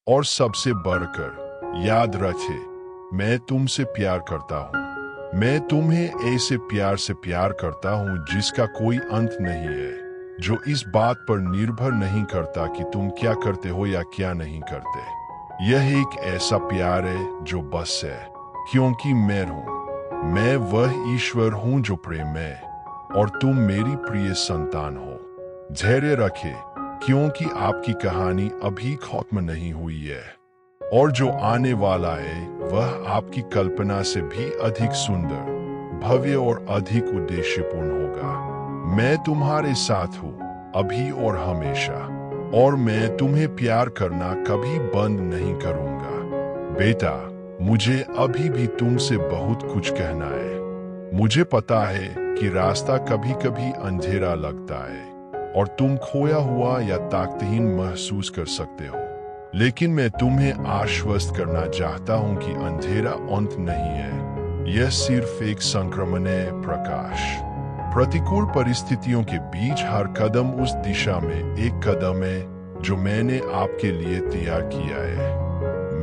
और सबसे बढ़कर याद रखे, मैं तुमसे प्यार करता हूँ। मैं तुम्हें ऐसे प्यार से प्यार करता हूँ जिसका कोई अंत नहीं है, जो इस बात पर निर्भर नहीं करता कि तुम क्या करते हो या क्या नहीं करते। यह एक ऐसा प्यार है जो बस है क्योंकि मैं हूँ। मैं वह ईश्वर हूँ जो प्रेम है और तुम मेरी प्रिय संतान हो। धैर्य रखे क्योंकि आपकी कहानी अभी खत्म नहीं हुई है और जो आने वाला है वह आपकी कल्पना से भी अधिक सुंदर, भव्य और अधिक उद्देश्यपूर्ण होगा। मैं तुम्हारे साथ हूँ अभी और हमेशा, और मैं तुम्हें प्यार करना कभी बंद नहीं करूँगा। बेटा, मुझे अभी भी तुमसे बहुत कुछ कहना है। मुझे पता है कि रास्ता कभी कभी अंधेरा लगता है और तुम खोया हुआ या ताकतहीन महसूस कर सकते हो, लेकिन मैं तुम्हें आश्वस्त करना चाहता हूं कि अंधेरा अंत नहीं है। यह सिर्फ एक संक्रमण है, प्रकाश। प्रतिकूल परिस्थितियों के बीच हर कदम उस दिशा में एक कदम है जो मैंने आपके लिए तैयार किया है।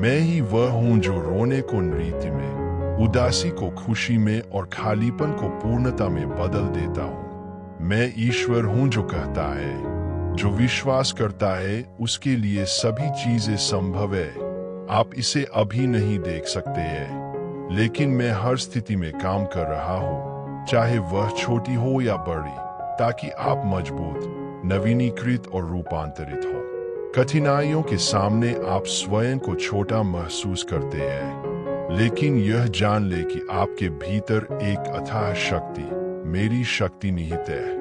मैं ही वह हूं जो रोने को नृत्य में, उदासी को खुशी में और खालीपन को पूर्णता में बदल देता हूं। मैं ईश्वर हूं जो कहता है, जो विश्वास करता है उसके लिए सभी चीजें संभव है। आप इसे अभी नहीं देख सकते हैं, लेकिन मैं हर स्थिति में काम कर रहा हूँ, चाहे वह छोटी हो या बड़ी, ताकि आप मजबूत, नवीनीकृत और रूपांतरित हो। कठिनाइयों के सामने आप स्वयं को छोटा महसूस करते हैं, लेकिन यह जान ले कि आपके भीतर एक अथाह शक्ति, मेरी शक्ति निहित है।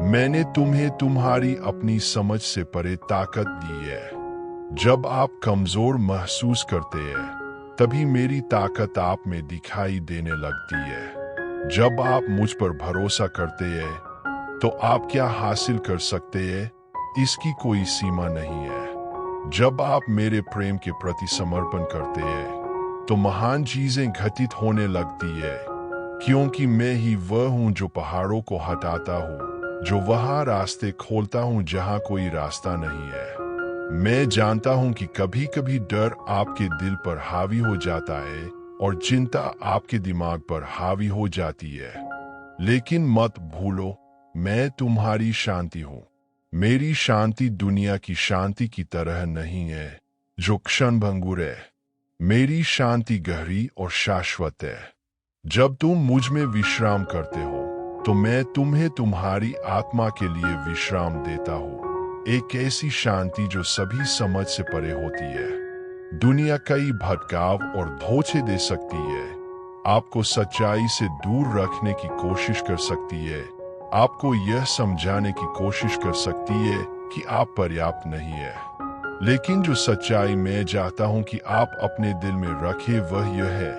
मैंने तुम्हें तुम्हारी अपनी समझ से परे ताकत दी है। जब आप कमजोर महसूस करते हैं, तभी मेरी ताकत आप में दिखाई देने लगती है। जब आप मुझ पर भरोसा करते हैं, तो आप क्या हासिल कर सकते हैं, इसकी कोई सीमा नहीं है। जब आप मेरे प्रेम के प्रति समर्पण करते हैं, तो महान चीजें घटित होने लगती है, क्योंकि मैं ही वह हूं जो पहाड़ों को हटाता हूं, जो वहां रास्ते खोलता हूं जहां कोई रास्ता नहीं है। मैं जानता हूं कि कभी कभी डर आपके दिल पर हावी हो जाता है और चिंता आपके दिमाग पर हावी हो जाती है, लेकिन मत भूलो, मैं तुम्हारी शांति हूं। मेरी शांति दुनिया की शांति की तरह नहीं है, जो क्षणभंगुर है। मेरी शांति गहरी और शाश्वत है। जब तुम मुझ में विश्राम करते हो, तो मैं तुम्हें तुम्हारी आत्मा के लिए विश्राम देता हूँ, एक ऐसी शांति जो सभी समझ से परे होती है। दुनिया कई भटकाव और धोखे दे सकती है, आपको सच्चाई से दूर रखने की कोशिश कर सकती है, आपको यह समझाने की कोशिश कर सकती है कि आप पर्याप्त नहीं है। लेकिन जो सच्चाई मैं चाहता हूँ कि आप अपने दिल में रखे वह यह है,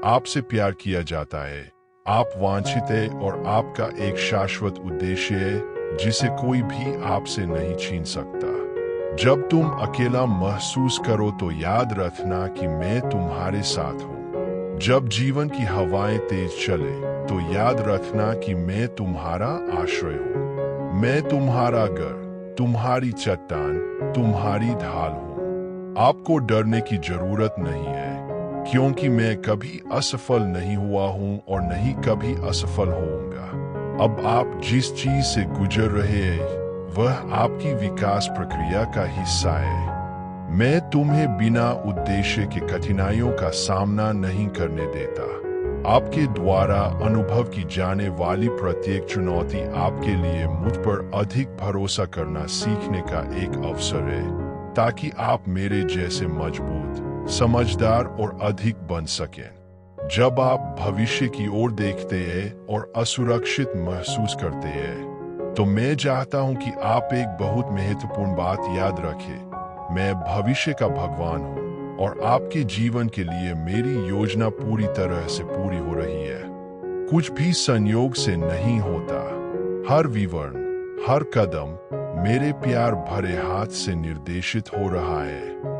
आपसे प्यार किया जाता है, आप वांछित है और आपका एक शाश्वत उद्देश्य है जिसे कोई भी आपसे नहीं छीन सकता। जब तुम अकेला महसूस करो तो याद रखना कि मैं तुम्हारे साथ हूँ। जब जीवन की हवाएं तेज चले तो याद रखना कि मैं तुम्हारा आश्रय हूँ। मैं तुम्हारा घर, तुम्हारी चट्टान, तुम्हारी ढाल हूँ। आपको डरने की जरूरत नहीं है, क्योंकि मैं कभी असफल नहीं हुआ हूं और नहीं कभी असफल होऊंगा। अब आप जिस चीज से गुजर रहे हैं, वह आपकी विकास प्रक्रिया का हिस्सा है। मैं तुम्हें बिना उद्देश्य के कठिनाइयों का सामना नहीं करने देता। आपके द्वारा अनुभव की जाने वाली प्रत्येक चुनौती आपके लिए मुझ पर अधिक भरोसा करना सीखने का एक अवसर है, ताकि आप मेरे जैसे मजबूत, समझदार और अधिक बन सकें। जब आप भविष्य की ओर देखते हैं और असुरक्षित महसूस करते हैं, तो मैं चाहता हूं कि आप एक बहुत महत्वपूर्ण बात याद रखें। मैं भविष्य का भगवान हूं और आपके जीवन के लिए मेरी योजना पूरी तरह से पूरी हो रही है। कुछ भी संयोग से नहीं होता। हर विवरण, हर कदम मेरे प्यार भरे हाथ से निर्देशित हो रहा है।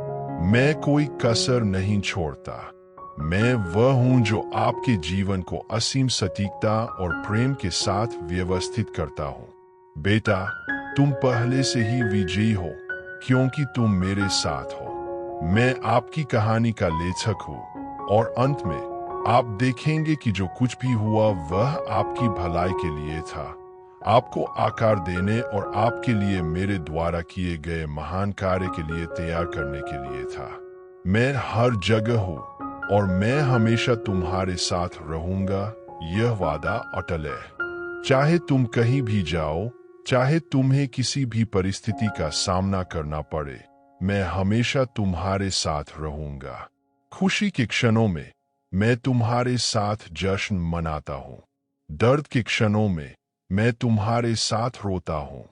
मैं कोई कसर नहीं छोड़ता। मैं वह हूं जो आपके जीवन को असीम सटीकता और प्रेम के साथ व्यवस्थित करता हूं। बेटा, तुम पहले से ही विजयी हो, क्योंकि तुम मेरे साथ हो। मैं आपकी कहानी का लेखक हूँ और अंत में आप देखेंगे कि जो कुछ भी हुआ वह आपकी भलाई के लिए था, आपको आकार देने और आपके लिए मेरे द्वारा किए गए महान कार्य के लिए तैयार करने के लिए था। मैं हर जगह हूँ और मैं हमेशा तुम्हारे साथ रहूंगा, यह वादा अटल है। चाहे तुम कहीं भी जाओ, चाहे तुम्हें किसी भी परिस्थिति का सामना करना पड़े, मैं हमेशा तुम्हारे साथ रहूंगा। खुशी के क्षणों में मैं तुम्हारे साथ जश्न मनाता हूँ, दर्द के क्षणों में मैं तुम्हारे साथ रोता हूँ,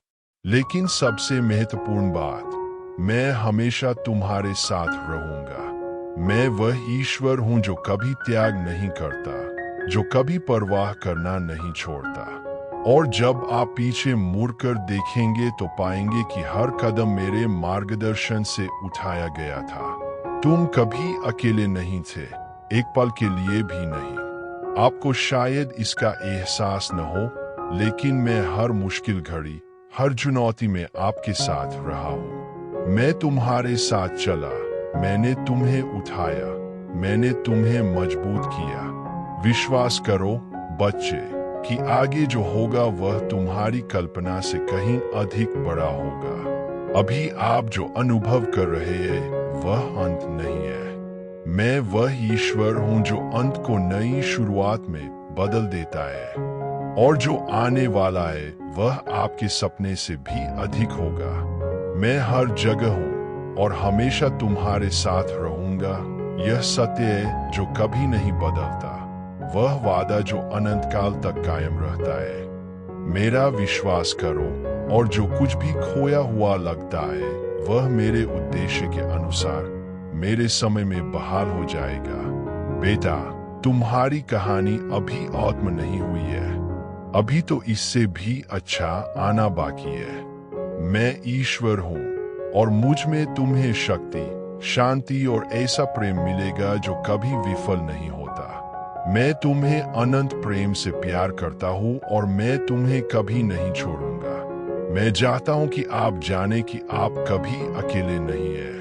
लेकिन सबसे महत्वपूर्ण बात, मैं हमेशा तुम्हारे साथ रहूंगा। मैं वह ईश्वर हूँ जो कभी त्याग नहीं करता, जो कभी परवाह करना नहीं छोड़ता। और जब आप पीछे मुड़कर देखेंगे तो पाएंगे कि हर कदम मेरे मार्गदर्शन से उठाया गया था। तुम कभी अकेले नहीं थे, एक पल के लिए भी नहीं। आपको शायद इसका एहसास न हो, लेकिन मैं हर मुश्किल घड़ी, हर चुनौती में आपके साथ रहा हूँ। मैं तुम्हारे साथ चला, मैंने तुम्हें उठाया, मैंने तुम्हें मजबूत किया। विश्वास करो बच्चे कि आगे जो होगा वह तुम्हारी कल्पना से कहीं अधिक बड़ा होगा। अभी आप जो अनुभव कर रहे हैं वह अंत नहीं है। मैं वह ईश्वर हूँ जो अंत को नई शुरुआत में बदल देता है, और जो आने वाला है वह आपके सपने से भी अधिक होगा। मैं हर जगह हूँ और हमेशा तुम्हारे साथ रहूंगा। यह सत्य है जो कभी नहीं बदलता, वह वादा जो अनंत काल तक कायम रहता है। मेरा विश्वास करो, और जो कुछ भी खोया हुआ लगता है वह मेरे उद्देश्य के अनुसार मेरे समय में बहाल हो जाएगा। बेटा, तुम्हारी कहानी अभी आत्म नहीं हुई है, अभी तो इससे भी अच्छा आना बाकी है। मैं ईश्वर हूँ और मुझ में तुम्हें शक्ति, शांति और ऐसा प्रेम मिलेगा जो कभी विफल नहीं होता। मैं तुम्हें अनंत प्रेम से प्यार करता हूँ और मैं तुम्हें कभी नहीं छोड़ूंगा। मैं चाहता हूँ कि आप जाने कि आप कभी अकेले नहीं हैं।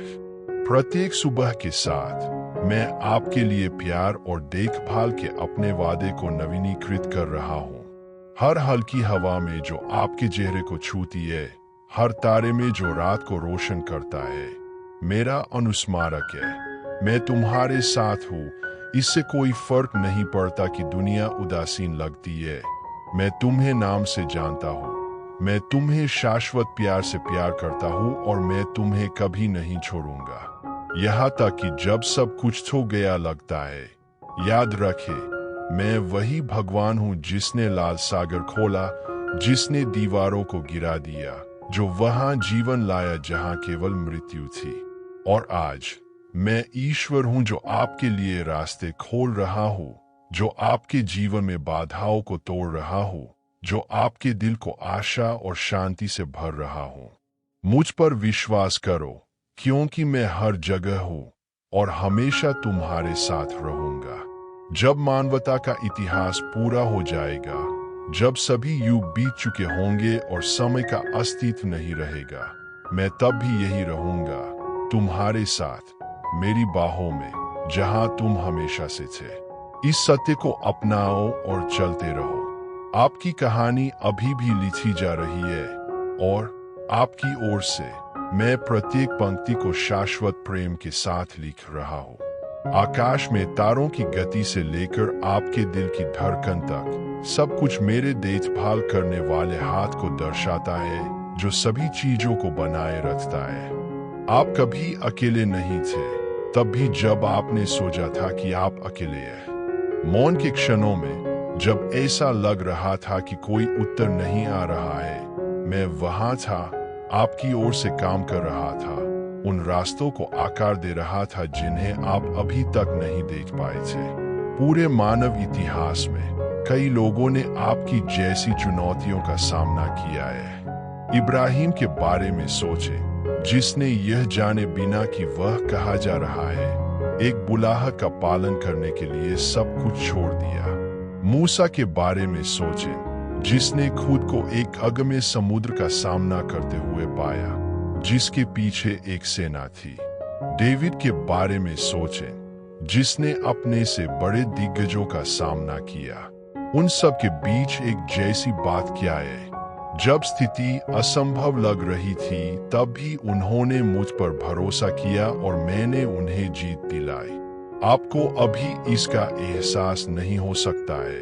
प्रत्येक सुबह के साथ मैं आपके लिए प्यार और देखभाल के अपने वादे को नवीनीकृत कर रहा हूँ। हर हल्की हवा में जो आपके चेहरे को छूती है, हर तारे में जो रात को रोशन करता है, मेरा अनुस्मारक है। मैं तुम्हारे साथ हूँ, इससे कोई फर्क नहीं पड़ता कि दुनिया उदासीन लगती है। मैं तुम्हें नाम से जानता हूँ, मैं तुम्हें शाश्वत प्यार से प्यार करता हूँ और मैं तुम्हें कभी नहीं छोड़ूंगा। यहाँ तक कि जब सब कुछ हो गया लगता है, याद रखे, मैं वही भगवान हूँ जिसने लाल सागर खोला, जिसने दीवारों को गिरा दिया, जो वहां जीवन लाया जहां केवल मृत्यु थी। और आज मैं ईश्वर हूं जो आपके लिए रास्ते खोल रहा हूं, जो आपके जीवन में बाधाओं को तोड़ रहा हूं, जो आपके दिल को आशा और शांति से भर रहा हूं। मुझ पर विश्वास करो, क्योंकि मैं हर जगह हूं और हमेशा तुम्हारे साथ रहूंगा। जब मानवता का इतिहास पूरा हो जाएगा, जब सभी युग बीत चुके होंगे और समय का अस्तित्व नहीं रहेगा, मैं तब भी यही रहूंगा, तुम्हारे साथ, मेरी बाहों में, जहां तुम हमेशा से थे। इस सत्य को अपनाओ और चलते रहो। आपकी कहानी अभी भी लिखी जा रही है और आपकी ओर से मैं प्रत्येक पंक्ति को शाश्वत प्रेम के साथ लिख रहा हूँ। आकाश में तारों की गति से लेकर आपके दिल की धड़कन तक, सब कुछ मेरे देखभाल करने वाले हाथ को दर्शाता है, जो सभी चीजों को बनाए रखता है। आप कभी अकेले नहीं थे, तब भी जब आपने सोचा था कि आप अकेले हैं। मौन के क्षणों में जब ऐसा लग रहा था कि कोई उत्तर नहीं आ रहा है, मैं वहां था, आपकी ओर से काम कर रहा था, उन रास्तों को आकार दे रहा था जिन्हें आप अभी तक नहीं देख पाए थे। पूरे मानव इतिहास में कई लोगों ने आपकी जैसी चुनौतियों का सामना किया है। इब्राहिम के बारे में सोचें, जिसने यह जाने बिना कि वह कहा जा रहा है, एक बुलाहट का पालन करने के लिए सब कुछ छोड़ दिया। मूसा के बारे में सोचें, जिसने खुद को एक अगम्य समुद्र का सामना करते हुए पाया, जिसके पीछे एक सेना थी। डेविड के बारे में सोचें, जिसने अपने से बड़े दिग्गजों का सामना किया। उन सब के बीच एक जैसी बात क्या है? जब स्थिति असंभव लग रही थी तब भी उन्होंने मुझ पर भरोसा किया और मैंने उन्हें जीत दिलाई। आपको अभी इसका एहसास नहीं हो सकता है,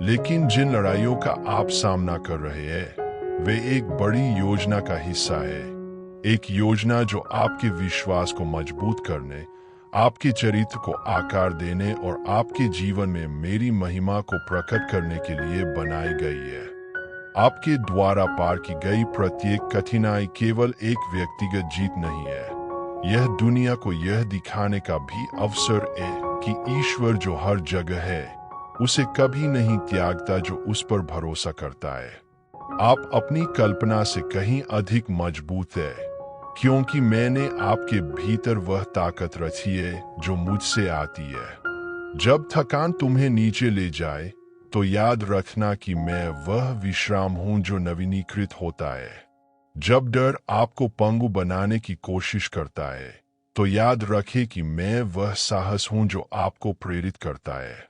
लेकिन जिन लड़ाइयों का आप सामना कर रहे हैं वे एक बड़ी योजना का हिस्सा है। एक योजना जो आपके विश्वास को मजबूत करने, आपके चरित्र को आकार देने और आपके जीवन में मेरी महिमा को प्रकट करने के लिए बनाई गई है। आपके द्वारा पार की गई प्रत्येक कठिनाई केवल एक व्यक्तिगत जीत नहीं है, यह दुनिया को यह दिखाने का भी अवसर है कि ईश्वर जो हर जगह है उसे कभी नहीं त्यागता जो उस पर भरोसा करता है। आप अपनी कल्पना से कहीं अधिक मजबूत है, क्योंकि मैंने आपके भीतर वह ताकत रखी है जो मुझसे आती है। जब थकान तुम्हें नीचे ले जाए तो याद रखना कि मैं वह विश्राम हूं जो नवीनीकृत होता है। जब डर आपको पंगु बनाने की कोशिश करता है तो याद रखें कि मैं वह साहस हूं जो आपको प्रेरित करता है।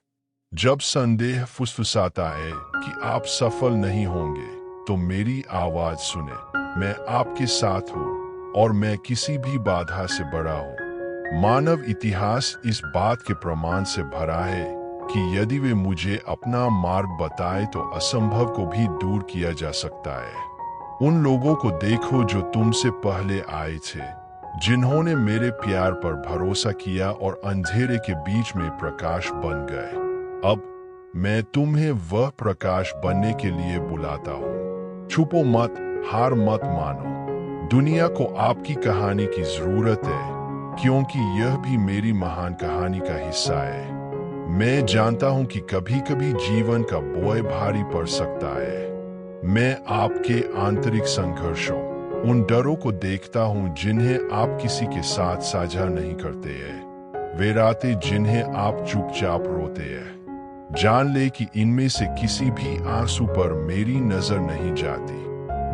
जब संदेह फुसफुसाता है कि आप सफल नहीं होंगे तो मेरी आवाज सुने, मैं आपके साथ हूं और मैं किसी भी बाधा से बड़ा हूं। मानव इतिहास इस बात के प्रमाण से भरा है कि यदि वे मुझे अपना मार्ग बताए तो असंभव को भी दूर किया जा सकता है। उन लोगों को देखो जो तुमसे पहले आए थे, जिन्होंने मेरे प्यार पर भरोसा किया और अंधेरे के बीच में प्रकाश बन गए। अब मैं तुम्हें वह प्रकाश बनने के लिए बुलाता हूँ। छुपो मत, हार मत मानो। दुनिया को आपकी कहानी की जरूरत है, क्योंकि यह भी मेरी महान कहानी का हिस्सा है। मैं जानता हूं कि कभी कभी जीवन का बोझ भारी पड़ सकता है। मैं आपके आंतरिक संघर्षों, उन डरों को देखता हूं जिन्हें आप किसी के साथ साझा नहीं करते हैं। वे रातें जिन्हें आप चुपचाप रोते हैं। जान ले कि इनमें से किसी भी आंसू पर मेरी नजर नहीं जाती।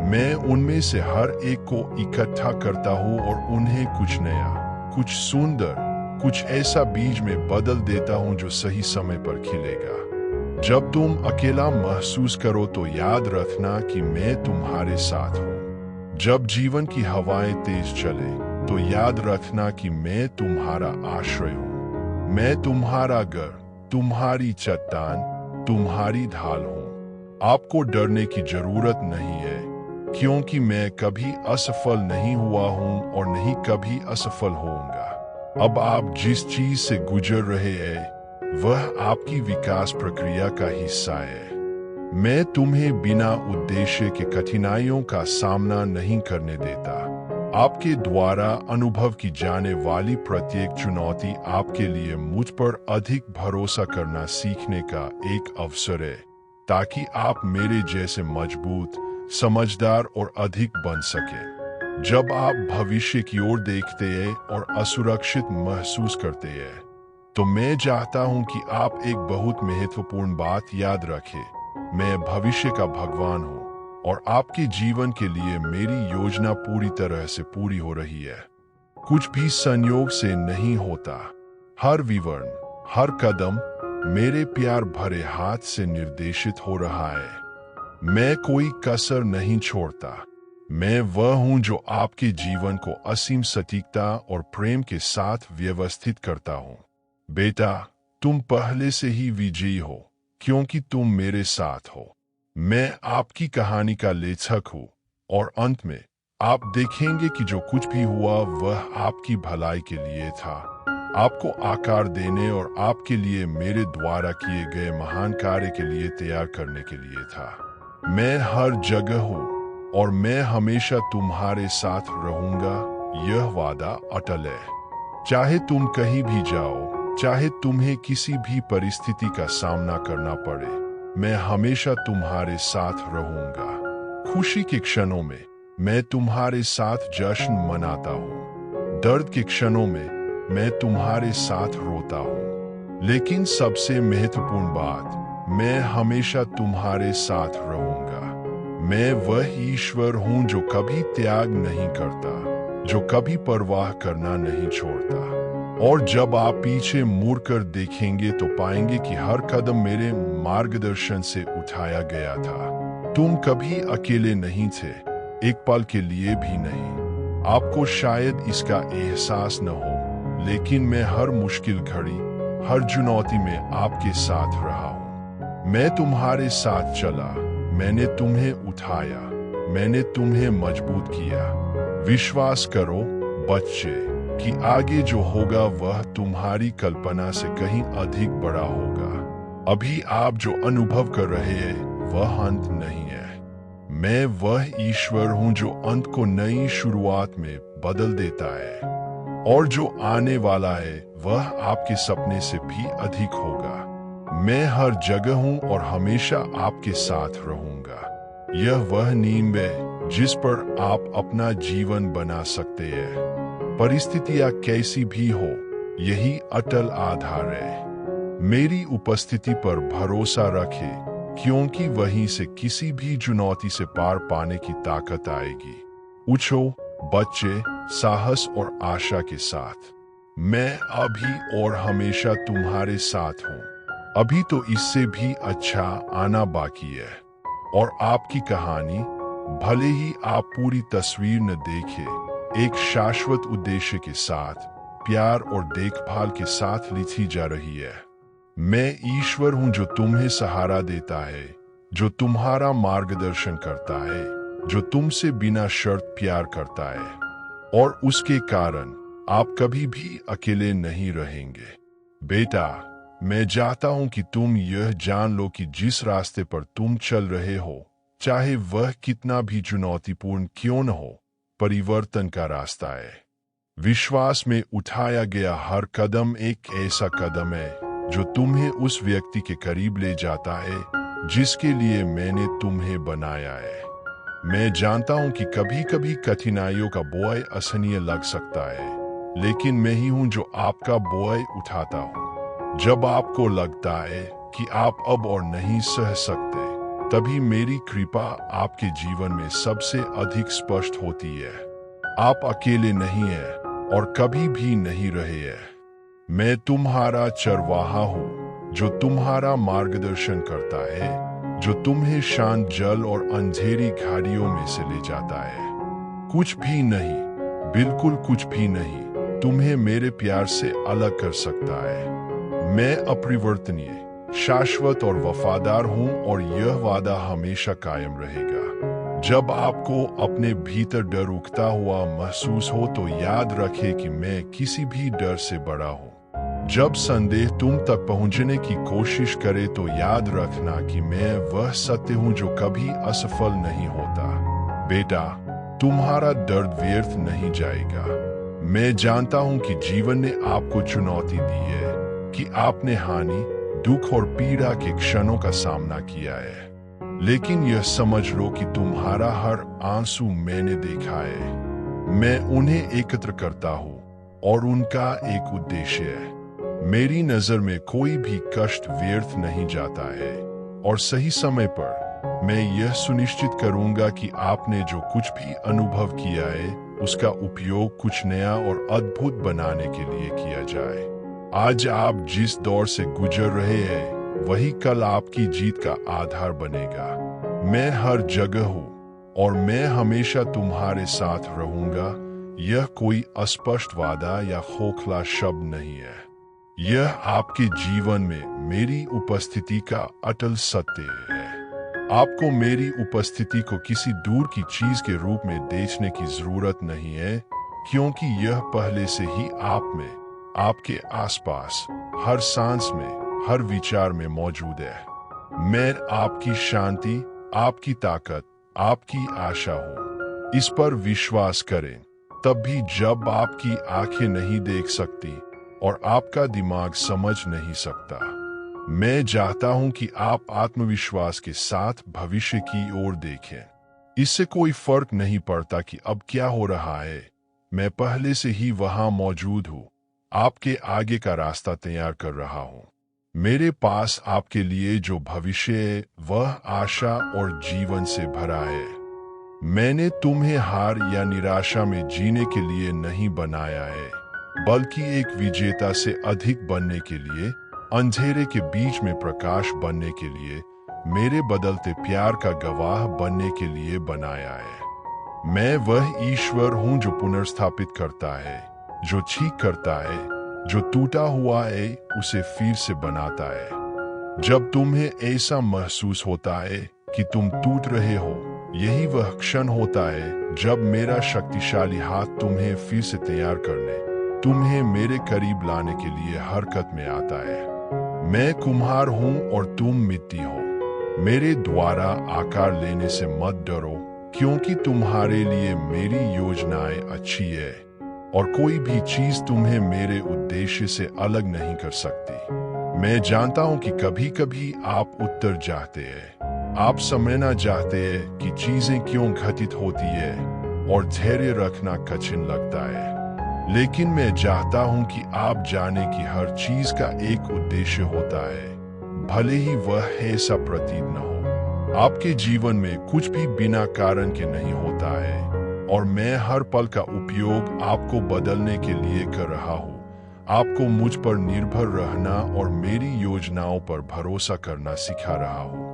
मैं उनमें से हर एक को इकट्ठा करता हूं और उन्हें कुछ नया, कुछ सुंदर, कुछ ऐसा बीज में बदल देता हूं जो सही समय पर खिलेगा। जब तुम अकेला महसूस करो तो याद रखना कि मैं तुम्हारे साथ हूं। जब जीवन की हवाएं तेज चले तो याद रखना कि मैं तुम्हारा आश्रय हूं। मैं तुम्हारा घर, तुम्हारी चट्टान, तुम्हारी ढाल हूं। आपको डरने की जरूरत नहीं है, क्योंकि मैं कभी असफल नहीं हुआ हूं और नहीं कभी असफल होऊंगा। अब आप जिस चीज से गुजर रहे हैं वह आपकी विकास प्रक्रिया का हिस्सा है। मैं तुम्हें बिना उद्देश्य के कठिनाइयों का सामना नहीं करने देता। आपके द्वारा अनुभव की जाने वाली प्रत्येक चुनौती आपके लिए मुझ पर अधिक भरोसा करना सीखने का एक अवसर है, ताकि आप मेरे जैसे मजबूत, समझदार और अधिक बन सके। जब आप भविष्य की ओर देखते हैं और असुरक्षित महसूस करते हैं तो मैं चाहता हूं कि आप एक बहुत महत्वपूर्ण बात याद रखें। मैं भविष्य का भगवान हूं और आपके जीवन के लिए मेरी योजना पूरी तरह से पूरी हो रही है। कुछ भी संयोग से नहीं होता। हर विवरण, हर कदम मेरे प्यार भरे हाथ से निर्देशित हो रहा है। मैं कोई कसर नहीं छोड़ता। मैं वह हूं जो आपके जीवन को असीम सटीकता और प्रेम के साथ व्यवस्थित करता हूं। बेटा, तुम पहले से ही विजयी हो, क्योंकि तुम मेरे साथ हो। मैं आपकी कहानी का लेखक हूं और अंत में आप देखेंगे कि जो कुछ भी हुआ वह आपकी भलाई के लिए था, आपको आकार देने और आपके लिए मेरे द्वारा किए गए महान कार्य के लिए तैयार करने के लिए था। मैं हर जगह हूं और मैं हमेशा तुम्हारे साथ रहूंगा। यह वादा अटल है। चाहे तुम कहीं भी जाओ, चाहे तुम्हें किसी भी परिस्थिति का सामना करना पड़े, मैं हमेशा तुम्हारे साथ रहूंगा। खुशी के क्षणों में मैं तुम्हारे साथ जश्न मनाता हूँ। दर्द के क्षणों में मैं तुम्हारे साथ रोता हूँ। लेकिन सबसे महत्वपूर्ण बात, मैं हमेशा तुम्हारे साथ रहूंगा। मैं वह ईश्वर हूं जो कभी त्याग नहीं करता, जो कभी परवाह करना नहीं छोड़ता। और जब आप पीछे मुड़कर देखेंगे तो पाएंगे कि हर कदम मेरे मार्गदर्शन से उठाया गया था। तुम कभी अकेले नहीं थे, एक पल के लिए भी नहीं। आपको शायद इसका एहसास न हो, लेकिन मैं हर मुश्किल घड़ी, हर चुनौती में आपके साथ रहा हूँ। मैं तुम्हारे साथ चला, मैंने तुम्हें उठाया, मैंने तुम्हें मजबूत किया। विश्वास करो बच्चे कि आगे जो होगा वह तुम्हारी कल्पना से कहीं अधिक बड़ा होगा। अभी आप जो अनुभव कर रहे हैं वह अंत नहीं है। मैं वह ईश्वर हूं जो अंत को नई शुरुआत में बदल देता है, और जो आने वाला है वह आपके सपने से भी अधिक होगा। मैं हर जगह हूं और हमेशा आपके साथ रहूंगा। यह वह नींव है जिस पर आप अपना जीवन बना सकते हैं। परिस्थितियां कैसी भी हो, यही अटल आधार है। मेरी उपस्थिति पर भरोसा रखें, क्योंकि वहीं से किसी भी चुनौती से पार पाने की ताकत आएगी। उठो बच्चे, साहस और आशा के साथ। मैं अभी और हमेशा तुम्हारे साथ हूँ। अभी तो इससे भी अच्छा आना बाकी है। और आपकी कहानी, भले ही आप पूरी तस्वीर न देखें, एक शाश्वत उद्देश्य के साथ, प्यार और देखभाल के साथ लिखी जा रही है। मैं ईश्वर हूं जो तुम्हें सहारा देता है, जो तुम्हारा मार्गदर्शन करता है, जो तुमसे बिना शर्त प्यार करता है। और उसके कारण आप कभी भी अकेले नहीं रहेंगे। बेटा, मैं चाहता हूं कि तुम यह जान लो कि जिस रास्ते पर तुम चल रहे हो, चाहे वह कितना भी चुनौतीपूर्ण क्यों न हो, परिवर्तन का रास्ता है। विश्वास में उठाया गया हर कदम एक ऐसा कदम है जो तुम्हें उस व्यक्ति के करीब ले जाता है जिसके लिए मैंने तुम्हें बनाया है। मैं जानता हूं कि कभी कभी कठिनाइयों का बोझ असहनीय लग सकता है, लेकिन मैं ही हूं जो आपका बोझ उठाता हूं। जब आपको लगता है कि आप अब और नहीं सह सकते, तभी मेरी कृपा आपके जीवन में सबसे अधिक स्पष्ट होती है। आप अकेले नहीं हैं और कभी भी नहीं रहे हैं। मैं तुम्हारा चरवाहा हूँ जो तुम्हारा मार्गदर्शन करता है, जो तुम्हें शांत जल और अंधेरी घाटियों में से ले जाता है। कुछ भी नहीं, बिल्कुल कुछ भी नहीं, तुम्हें मेरे प्यार से अलग कर सकता है। मैं अपरिवर्तनीय, शाश्वत और वफादार हूं, और यह वादा हमेशा कायम रहेगा। जब आपको अपने भीतर डर उगता हुआ महसूस हो तो याद रखें कि मैं किसी भी डर से बड़ा हूं। जब संदेह तुम तक पहुंचने की कोशिश करे तो याद रखना कि मैं वह सत्य हूं जो कभी असफल नहीं होता। बेटा, तुम्हारा दर्द व्यर्थ नहीं जाएगा। मैं जानता हूं कि जीवन ने आपको चुनौती दी है, कि आपने हानि, दुख और पीड़ा के क्षणों का सामना किया है, लेकिन यह समझ लो कि तुम्हारा हर आंसू मैंने देखा है। मैं उन्हें एकत्र करता हूँ और उनका एक उद्देश्य है। मेरी नजर में कोई भी कष्ट व्यर्थ नहीं जाता है, और सही समय पर मैं यह सुनिश्चित करूंगा कि आपने जो कुछ भी अनुभव किया है उसका उपयोग कुछ नया और अद्भुत बनाने के लिए किया जाए। आज आप जिस दौर से गुजर रहे हैं वही कल आपकी जीत का आधार बनेगा। मैं हर जगह हूँ और मैं हमेशा तुम्हारे साथ रहूंगा। यह कोई अस्पष्ट वादा या खोखला शब्द नहीं है, यह आपके जीवन में मेरी उपस्थिति का अटल सत्य है। आपको मेरी उपस्थिति को किसी दूर की चीज के रूप में देखने की जरूरत नहीं है, क्योंकि यह पहले से ही आप में, आपके आसपास, हर सांस में, हर विचार में मौजूद है। मैं आपकी शांति, आपकी ताकत, आपकी आशा हूँ। इस पर विश्वास करें, तब भी जब आपकी आंखें नहीं देख सकती और आपका दिमाग समझ नहीं सकता। मैं चाहता हूं कि आप आत्मविश्वास के साथ भविष्य की ओर देखें। इससे कोई फर्क नहीं पड़ता कि अब क्या हो रहा है, मैं पहले से ही वहां मौजूद हूं, आपके आगे का रास्ता तैयार कर रहा हूं। मेरे पास आपके लिए जो भविष्य है वह आशा और जीवन से भरा है। मैंने तुम्हें हार या निराशा में जीने के लिए नहीं बनाया है, बल्कि एक विजेता से अधिक बनने के लिए, अंधेरे के बीच में प्रकाश बनने के लिए, मेरे बदलते प्यार का गवाह बनने के लिए बनाया है। मैं वह ईश्वर हूं जो पुनर्स्थापित करता है, जो ठीक करता है, जो टूटा हुआ है उसे फिर से बनाता है। जब तुम्हें ऐसा महसूस होता है कि तुम टूट रहे हो, यही वह क्षण होता है जब मेरा शक्तिशाली हाथ तुम्हें फिर से तैयार करने, तुम्हें मेरे करीब लाने के लिए हरकत में आता है। मैं कुम्हार हूं और तुम मिट्टी हो। मेरे द्वारा आकार लेने से मत डरो, क्योंकि तुम्हारे लिए मेरी योजनाएं अच्छी है और कोई भी चीज तुम्हें मेरे उद्देश्य से अलग नहीं कर सकती। मैं जानता हूं कि कभी कभी आप उत्तर चाहते हैं, आप समझना चाहते हैं कि चीजें क्यों घटित होती है और धैर्य रखना कठिन लगता है। लेकिन मैं चाहता हूं कि आप जाने कि हर चीज का एक उद्देश्य होता है, भले ही वह ऐसा प्रतीत न हो। आपके जीवन में कुछ भी बिना कारण के नहीं होता है और मैं हर पल का उपयोग आपको बदलने के लिए कर रहा हूं, आपको मुझ पर निर्भर रहना और मेरी योजनाओं पर भरोसा करना सिखा रहा हूं।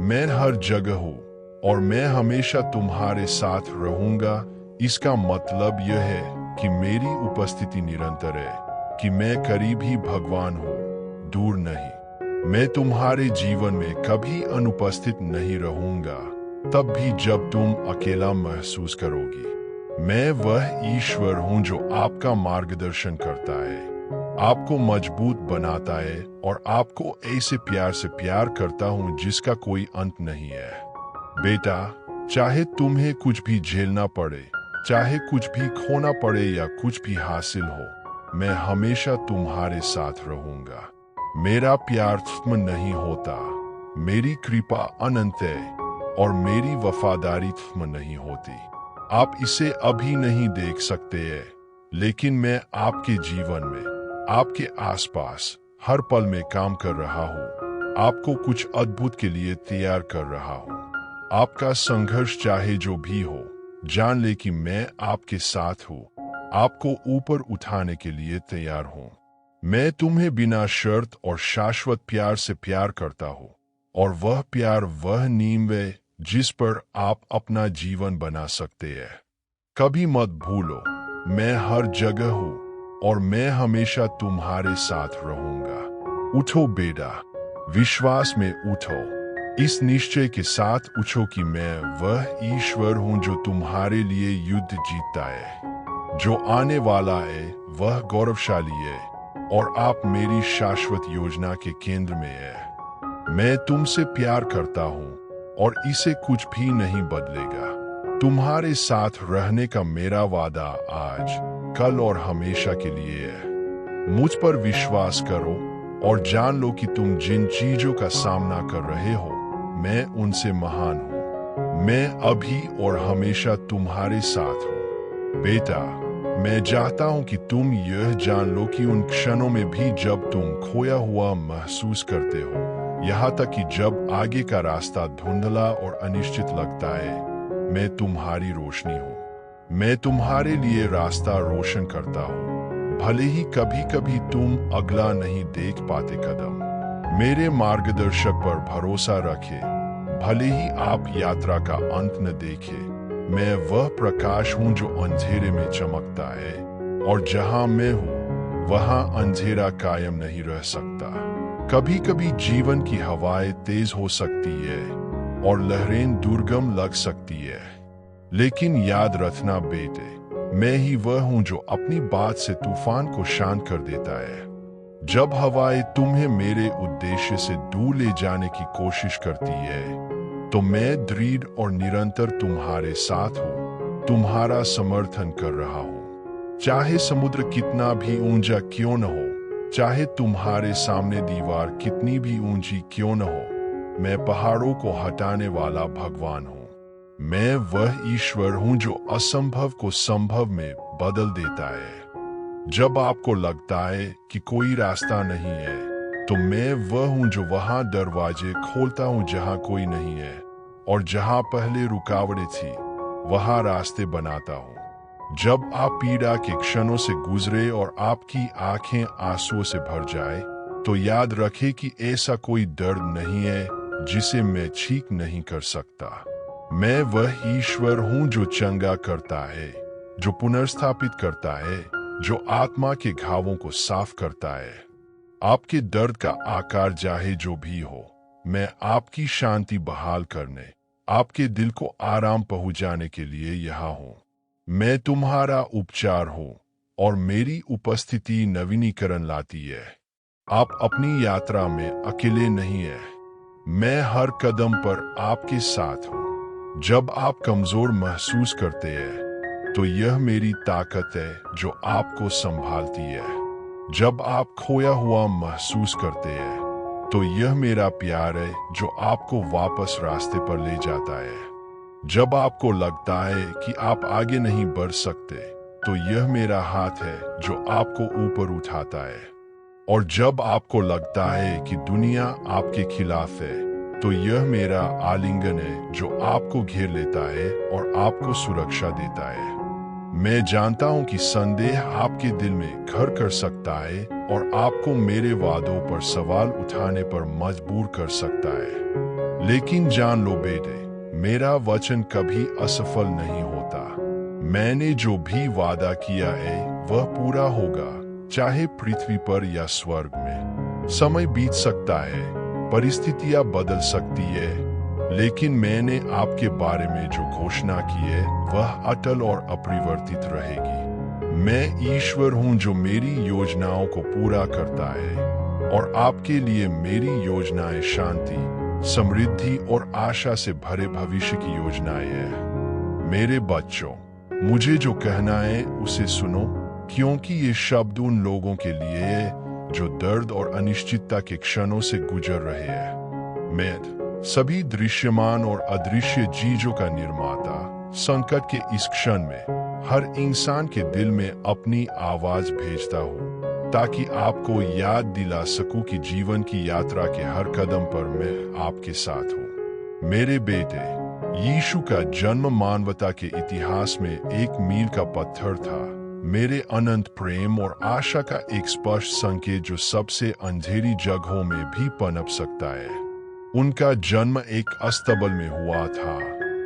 मैं हर जगह हूं और मैं हमेशा तुम्हारे साथ रहूंगा। इसका मतलब यह है कि मेरी उपस्थिति निरंतर है, कि मैं करीब ही भगवान हूं, दूर नहीं। मैं तुम्हारे जीवन में कभी अनुपस्थित नहीं रहूंगा, तब भी जब तुम अकेला महसूस करोगी। मैं वह ईश्वर हूं जो आपका मार्गदर्शन करता है, आपको मजबूत बनाता है और आपको ऐसे प्यार से प्यार करता हूं जिसका कोई अंत नहीं है। बेटा, चाहे तुम्हें कुछ भी झेलना पड़े, चाहे कुछ भी खोना पड़े या कुछ भी हासिल हो, मैं हमेशा तुम्हारे साथ रहूंगा। मेरा प्यार खत्म नहीं होता, मेरी कृपा अनंत है और मेरी वफादारी खत्म नहीं होती। आप इसे अभी नहीं देख सकते हैं, लेकिन मैं आपके जीवन में, आपके आसपास हर पल में काम कर रहा हूँ, आपको कुछ अद्भुत के लिए तैयार कर रहा हूँ। आपका संघर्ष चाहे जो भी हो, जान ले कि मैं आपके साथ हूँ, आपको ऊपर उठाने के लिए तैयार हूँ। मैं तुम्हें बिना शर्त और शाश्वत प्यार से प्यार करता हूँ, और वह प्यार वह नींव है जिस पर आप अपना जीवन बना सकते हैं। कभी मत भूलो, मैं हर जगह हूँ और मैं हमेशा तुम्हारे साथ रहूंगा। उठो बेटा, विश्वास में उठो, इस निश्चय के साथ उठो कि मैं वह ईश्वर हूं जो तुम्हारे लिए युद्ध जीतता है। जो आने वाला है वह गौरवशाली है और आप मेरी शाश्वत योजना के केंद्र में है। मैं तुमसे प्यार करता हूं और इसे कुछ भी नहीं बदलेगा। तुम्हारे साथ रहने का मेरा वादा आज, कल और हमेशा के लिए है। मुझ पर विश्वास करो और जान लो कि तुम जिन चीजों का सामना कर रहे हो, मैं उनसे महान हूँ। मैं अभी और हमेशा तुम्हारे साथ हूँ। बेटा, मैं चाहता हूँ कि तुम यह जान लो कि उन क्षणों में भी जब तुम खोया हुआ महसूस करते हो, यहाँ तक कि जब आगे का रास्ता धुंधला और अनिश्चित लगता है, मैं तुम्हारी रोशनी हूँ। मैं तुम्हारे लिए रास्ता रोशन करता हूँ, भले ही कभी कभी तुम अगला नहीं देख पाते कदम। मेरे मार्गदर्शक पर भरोसा रखें, भले ही आप यात्रा का अंत न देखें। मैं वह प्रकाश हूँ जो अंधेरे में चमकता है, और जहाँ मैं हूँ वहाँ अंधेरा कायम नहीं रह सकता। कभी कभी जीवन की हवाएं तेज हो सकती है और लहरें दुर्गम लग सकती है, लेकिन याद रखना बेटे, मैं ही वह हूं जो अपनी बात से तूफान को शांत कर देता है। जब हवाएं तुम्हें मेरे उद्देश्य से दूर ले जाने की कोशिश करती है, तो मैं दृढ़ और निरंतर तुम्हारे साथ हूँ, तुम्हारा समर्थन कर रहा हूँ। चाहे समुद्र कितना भी ऊंचा क्यों न हो, चाहे तुम्हारे सामने दीवार कितनी भी ऊंची क्यों न हो, मैं पहाड़ों को हटाने वाला भगवान हूँ। मैं वह ईश्वर हूँ जो असंभव को संभव में बदल देता है। जब आपको लगता है कि कोई रास्ता नहीं है, तो मैं वह हूँ जो वहां दरवाजे खोलता हूँ जहां कोई नहीं है, और जहां पहले रुकावटें थी वहां रास्ते बनाता हूँ। जब आप पीड़ा के क्षणों से गुजरे और आपकी आंखें आंसुओं से भर जाए, तो याद रखें कि ऐसा कोई दर्द नहीं है जिसे मैं ठीक नहीं कर सकता। मैं वह ईश्वर हूँ जो चंगा करता है, जो पुनर्स्थापित करता है, जो आत्मा के घावों को साफ करता है। आपके दर्द का आकार चाहे जो भी हो, मैं आपकी शांति बहाल करने, आपके दिल को आराम पहुंचाने के लिए यहाँ हूँ। मैं तुम्हारा उपचार हूँ और मेरी उपस्थिति नवीनीकरण लाती है। आप अपनी यात्रा में अकेले नहीं हैं। मैं हर कदम पर आपके साथ हूँ। जब आप कमजोर महसूस करते हैं, तो यह मेरी ताकत है जो आपको संभालती है। जब आप खोया हुआ महसूस करते हैं, तो यह मेरा प्यार है जो आपको वापस रास्ते पर ले जाता है। जब आपको लगता है कि आप आगे नहीं बढ़ सकते, तो यह मेरा हाथ है जो आपको ऊपर उठाता है। और जब आपको लगता है कि दुनिया आपके खिलाफ है, तो यह मेरा आलिंगन है जो आपको घेर लेता है और आपको सुरक्षा देता है। मैं जानता हूं कि संदेह आपके दिल में घर कर सकता है और आपको मेरे वादों पर सवाल उठाने पर मजबूर कर सकता है। लेकिन जान लो बेटे, मेरा वचन कभी असफल नहीं होता। मैंने जो भी वादा किया है वह पूरा होगा, चाहे पृथ्वी पर या स्वर्ग में। समय बीत सकता है, परिस्थितियां बदल सकती है, लेकिन मैंने आपके बारे में जो घोषणा की है वह अटल और अपरिवर्तित रहेगी। मैं ईश्वर हूं जो मेरी योजनाओं को पूरा करता है, और आपके लिए मेरी योजनाएं शांति, समृद्धि और आशा से भरे भविष्य की योजनाएं हैं। मेरे बच्चों, मुझे जो कहना है उसे सुनो, क्योंकि ये शब्द उन लोगों के लिए है जो दर्द और अनिश्चितता के क्षणों से गुजर रहे हैं। मैं सभी दृश्यमान और अदृश्य चीजों का निर्माता, संकट के इस क्षण में हर इंसान के दिल में अपनी आवाज भेजता हूँ, ताकि आपको याद दिला सकूं कि जीवन की यात्रा के हर कदम पर मैं आपके साथ हूँ। मेरे बेटे, यीशु का जन्म मानवता के इतिहास में एक मील का पत्थर था, मेरे अनंत प्रेम और आशा का एक स्पष्ट संकेत जो सबसे अंधेरी जगहों में भी पनप सकता है। उनका जन्म एक अस्तबल में हुआ था,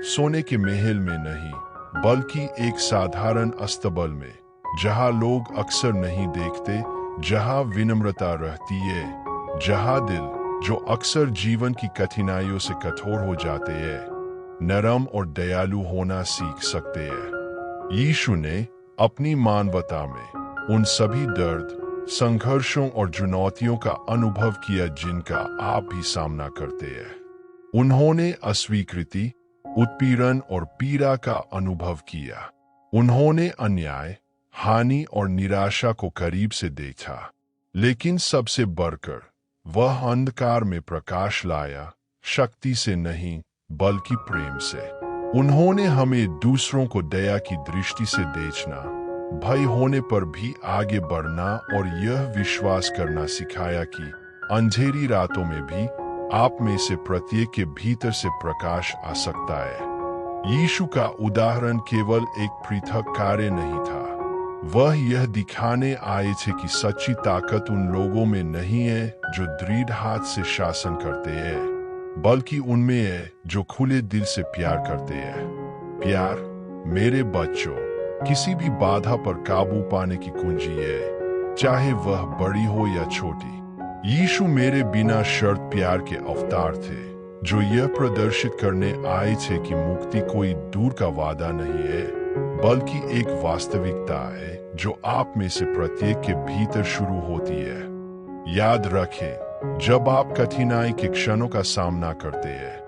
सोने के महल में नहीं, बल्कि एक साधारण अस्तबल में, जहां लोग अक्सर नहीं देखते, जहां विनम्रता रहती है, जहां दिल जो अक्सर जीवन की कठिनाइयों से कठोर हो जाते हैं, नरम और दयालु होना सीख सकते हैं। यीशु ने अपनी मानवता में उन सभी दर्द, संघर्षों और चुनौतियों का अनुभव किया जिनका आप भी सामना करते हैं। उन्होंने अस्वीकृति, उत्पीड़न और पीड़ा का अनुभव किया। उन्होंने अन्याय, हानि और निराशा को करीब से देखा, लेकिन सबसे बढ़कर वह अंधकार में प्रकाश लाया, शक्ति से नहीं बल्कि प्रेम से। उन्होंने हमें दूसरों को दया की दृष्टि से देखना, भय होने पर भी आगे बढ़ना और यह विश्वास करना सिखाया कि अंधेरी रातों में भी आप में से प्रत्येक के भीतर से प्रकाश आ सकता है। यीशु का उदाहरण केवल एक पृथक कार्य नहीं था, वह यह दिखाने आए थे कि सच्ची ताकत उन लोगों में नहीं है जो दृढ़ हाथ से शासन करते हैं, बल्कि उनमें है जो खुले दिल से प्यार करते हैं। प्यार, मेरे बच्चों, किसी भी बाधा पर काबू पाने की कुंजी है, चाहे वह बड़ी हो या छोटी। यीशु मेरे बिना शर्त प्यार के अवतार थे, जो यह प्रदर्शित करने आए थे कि मुक्ति कोई दूर का वादा नहीं है, बल्कि एक वास्तविकता है जो आप में से प्रत्येक के भीतर शुरू होती है। याद रखें, जब आप कठिनाई के क्षणों का सामना करते हैं,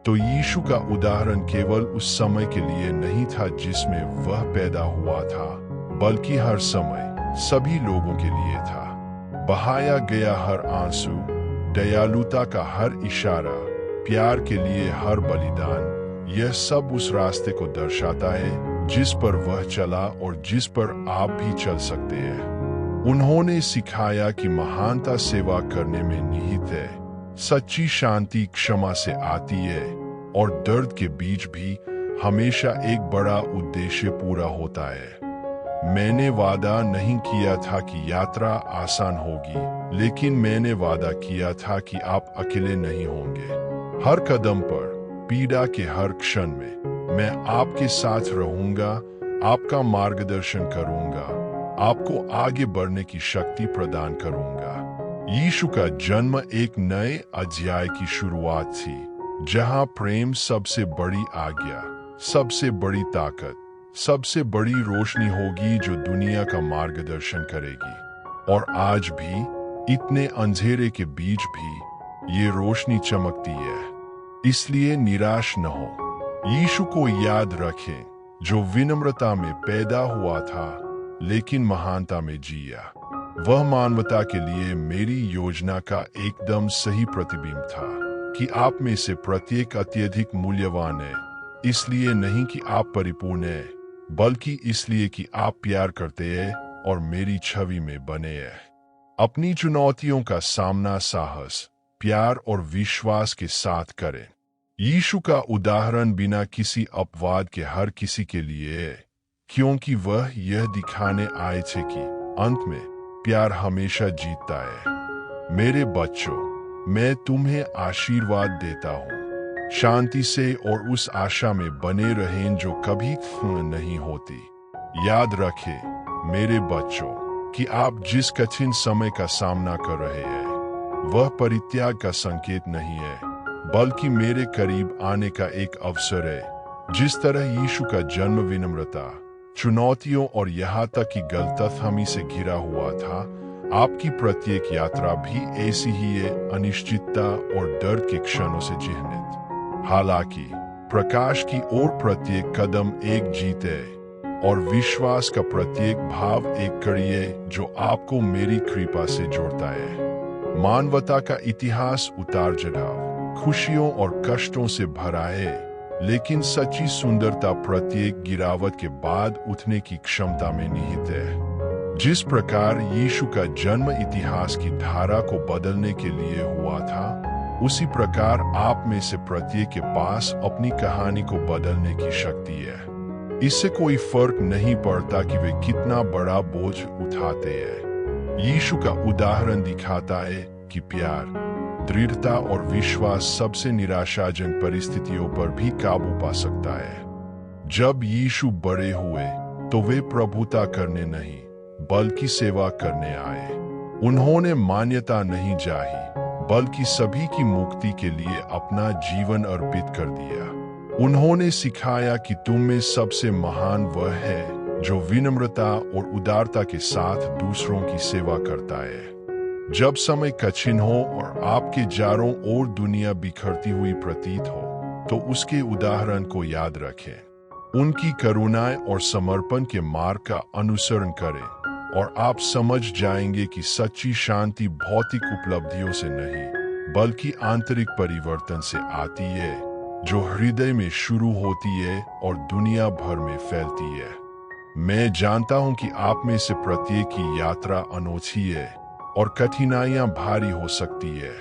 तो यीशु का उदाहरण केवल उस समय के लिए नहीं था जिसमें वह पैदा हुआ था, बल्कि हर समय सभी लोगों के लिए था। बहाया गया हर आंसू, दयालुता का हर इशारा, प्यार के लिए हर बलिदान, यह सब उस रास्ते को दर्शाता है जिस पर वह चला और जिस पर आप भी चल सकते हैं। उन्होंने सिखाया कि महानता सेवा करने में निहित है, सच्ची शांति क्षमा से आती है, और दर्द के बीच भी हमेशा एक बड़ा उद्देश्य पूरा होता है। मैंने वादा नहीं किया था कि यात्रा आसान होगी, लेकिन मैंने वादा किया था कि आप अकेले नहीं होंगे। हर कदम पर, पीड़ा के हर क्षण में मैं आपके साथ रहूंगा, आपका मार्गदर्शन करूंगा, आपको आगे बढ़ने की शक्ति प्रदान करूंगा। यीशु का जन्म एक नए अध्याय की शुरुआत थी, जहां प्रेम सबसे बड़ी आज्ञा, सबसे बड़ी ताकत, सबसे बड़ी रोशनी होगी जो दुनिया का मार्गदर्शन करेगी। और आज भी, इतने अंधेरे के बीच भी, ये रोशनी चमकती है। इसलिए निराश न हो। यीशु को याद रखें, जो विनम्रता में पैदा हुआ था, लेकिन महानता में जिया। वह मानवता के लिए मेरी योजना का एकदम सही प्रतिबिंब था कि आप में से प्रत्येक अत्यधिक मूल्यवान है, इसलिए नहीं कि आप परिपूर्ण हैं, बल्कि इसलिए कि आप प्यार करते हैं और मेरी छवि में बने हैं। अपनी चुनौतियों का सामना साहस, प्यार और विश्वास के साथ करें। यीशु का उदाहरण बिना किसी अपवाद के हर किसी के लिए है, क्योंकि वह यह दिखाने आए थे कि अंत में प्यार हमेशा जीतता है। मेरे बच्चों, मैं तुम्हें आशीर्वाद देता हूँ। शांति से और उस आशा में बने रहें जो कभी नहीं होती। याद रखें मेरे बच्चों कि आप जिस कठिन समय का सामना कर रहे हैं, वह परित्याग का संकेत नहीं है, बल्कि मेरे करीब आने का एक अवसर है। जिस तरह यीशु का जन्म विनम्रता, चुनौतियों और यहाँ तक कि गलतफहमी से घिरा हुआ था, आपकी प्रत्येक यात्रा भी ऐसी ही है, अनिश्चितता और दर्द के क्षणों से चिह्नित। हालांकि प्रकाश की ओर प्रत्येक कदम एक जीत है, और विश्वास का प्रत्येक भाव एक कड़ी है जो आपको मेरी कृपा से जोड़ता है। मानवता का इतिहास उतार चढ़ाव, खुशियों और कष्टों से भरा है, लेकिन सच्ची सुंदरता प्रत्येक गिरावट के बाद उठने की क्षमता में निहित है। जिस प्रकार यीशु का जन्म इतिहास की धारा को बदलने के लिए हुआ था, उसी प्रकार आप में से प्रत्येक के पास अपनी कहानी को बदलने की शक्ति है। इससे कोई फर्क नहीं पड़ता कि वे कितना बड़ा बोझ उठाते हैं। यीशु का उदाहरण दिखाता है कि प्यार, दृढ़ता और विश्वास सबसे निराशाजनक परिस्थितियों पर भी काबू पा सकता है। जब यीशु बड़े हुए तो वे प्रभुता करने नहीं, बल्कि सेवा करने आए। उन्होंने मान्यता नहीं चाही, बल्कि सभी की मुक्ति के लिए अपना जीवन अर्पित कर दिया। उन्होंने सिखाया कि तुम में सबसे महान वह है जो विनम्रता और उदारता के साथ दूसरों की सेवा करता है। जब समय कठिन हो और आपके चारों ओर दुनिया बिखरती हुई प्रतीत हो, तो उसके उदाहरण को याद रखें। उनकी करुणाएं और समर्पण के मार्ग का अनुसरण करें, और आप समझ जाएंगे कि सच्ची शांति भौतिक उपलब्धियों से नहीं, बल्कि आंतरिक परिवर्तन से आती है, जो हृदय में शुरू होती है और दुनिया भर में फैलती है। मैं जानता हूं कि आप में से प्रत्येक की यात्रा अनोखी है और कठिनाइयां भारी हो सकती है,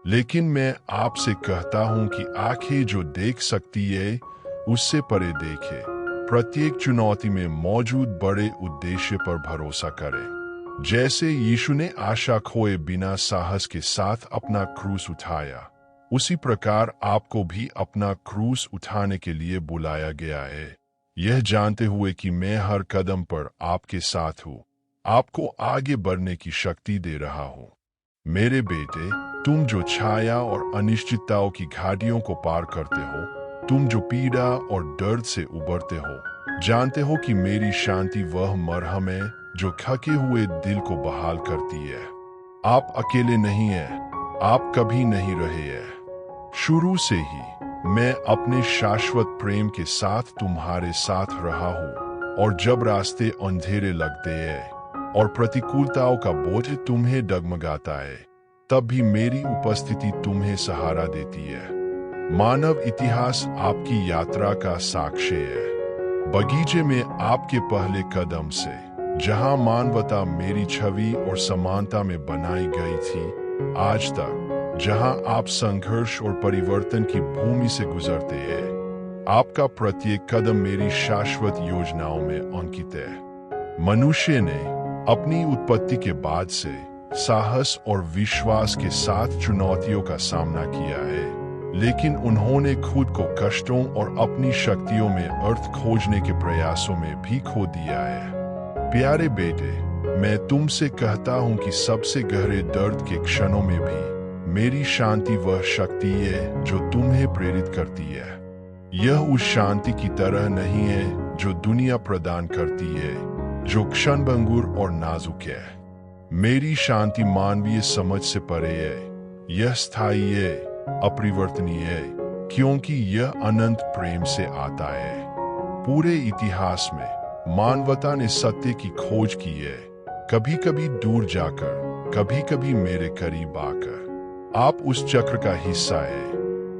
लेकिन मैं आपसे कहता हूं कि आंखें जो देख सकती है, उससे परे देखें। प्रत्येक चुनौती में मौजूद बड़े उद्देश्य पर भरोसा करें। जैसे यीशु ने आशा खोए बिना साहस के साथ अपना क्रूस उठाया, उसी प्रकार आपको भी अपना क्रूस उठाने के लिए बुलाया गया है, यह जानते हुए कि मैं हर कदम पर आपके साथ हूँ, आपको आगे बढ़ने की शक्ति दे रहा हूँ। मेरे बेटे, तुम जो छाया और अनिश्चितताओं की घाटियों को पार करते हो, तुम जो पीड़ा और दर्द से उबरते हो, जानते हो कि मेरी शांति वह मरहम है जो थके हुए दिल को बहाल करती है। आप अकेले नहीं हैं, आप कभी नहीं रहे हैं। शुरू से ही मैं अपने शाश्वत प्रेम के साथ तुम्हारे साथ रहा हूँ, और जब रास्ते अंधेरे लगते हैं और प्रतिकूलताओं का बोझ तुम्हें डगमगाता है, तब भी मेरी उपस्थिति तुम्हें सहारा देती है। मानव इतिहास आपकी यात्रा का साक्ष्य है। बगीचे में आपके पहले कदम से, जहां मानवता मेरी छवि और समानता में बनाई गई थी, आज तक जहां आप संघर्ष और परिवर्तन की भूमि से गुजरते हैं, आपका प्रत्येक कदम मेरी शाश्वत योजनाओं में अंकित है। मनुष्य ने अपनी उत्पत्ति के बाद से साहस और विश्वास के साथ चुनौतियों का सामना किया है, लेकिन उन्होंने खुद को कष्टों और अपनी शक्तियों में अर्थ खोजने के प्रयासों में भी खो दिया है। प्यारे बेटे, मैं तुमसे कहता हूं कि सबसे गहरे दर्द के क्षणों में भी मेरी शांति वह शक्ति है जो तुम्हें प्रेरित करती है। यह उस शांति की तरह नहीं है जो दुनिया प्रदान करती है, जो क्षणभंगुर और नाजुक है। मेरी शांति मानवीय समझ से परे है। यह स्थायी है, अपरिवर्तनीय है, क्योंकि यह अनंत प्रेम से आता है। पूरे इतिहास में मानवता ने सत्य की खोज की है, कभी कभी दूर जाकर, कभी कभी मेरे करीब आकर। आप उस चक्र का हिस्सा है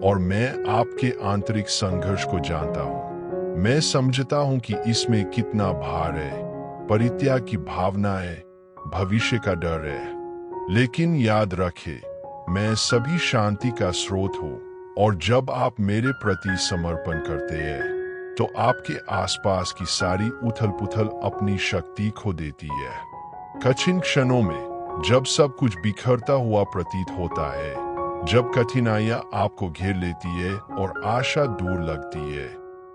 और मैं आपके आंतरिक संघर्ष को जानता हूं। मैं समझता हूं कि इसमें कितना भार है, परित्याग की भावना है, भविष्य का डर है। लेकिन याद रखें, मैं सभी शांति का स्रोत हूं, और जब आप मेरे प्रति समर्पण करते हैं तो आपके आसपास की सारी उथल-पुथल अपनी शक्ति खो देती है। कठिन क्षणों में जब सब कुछ बिखरता हुआ प्रतीत होता है, जब कठिनाइयां आपको घेर लेती है और आशा दूर लगती है,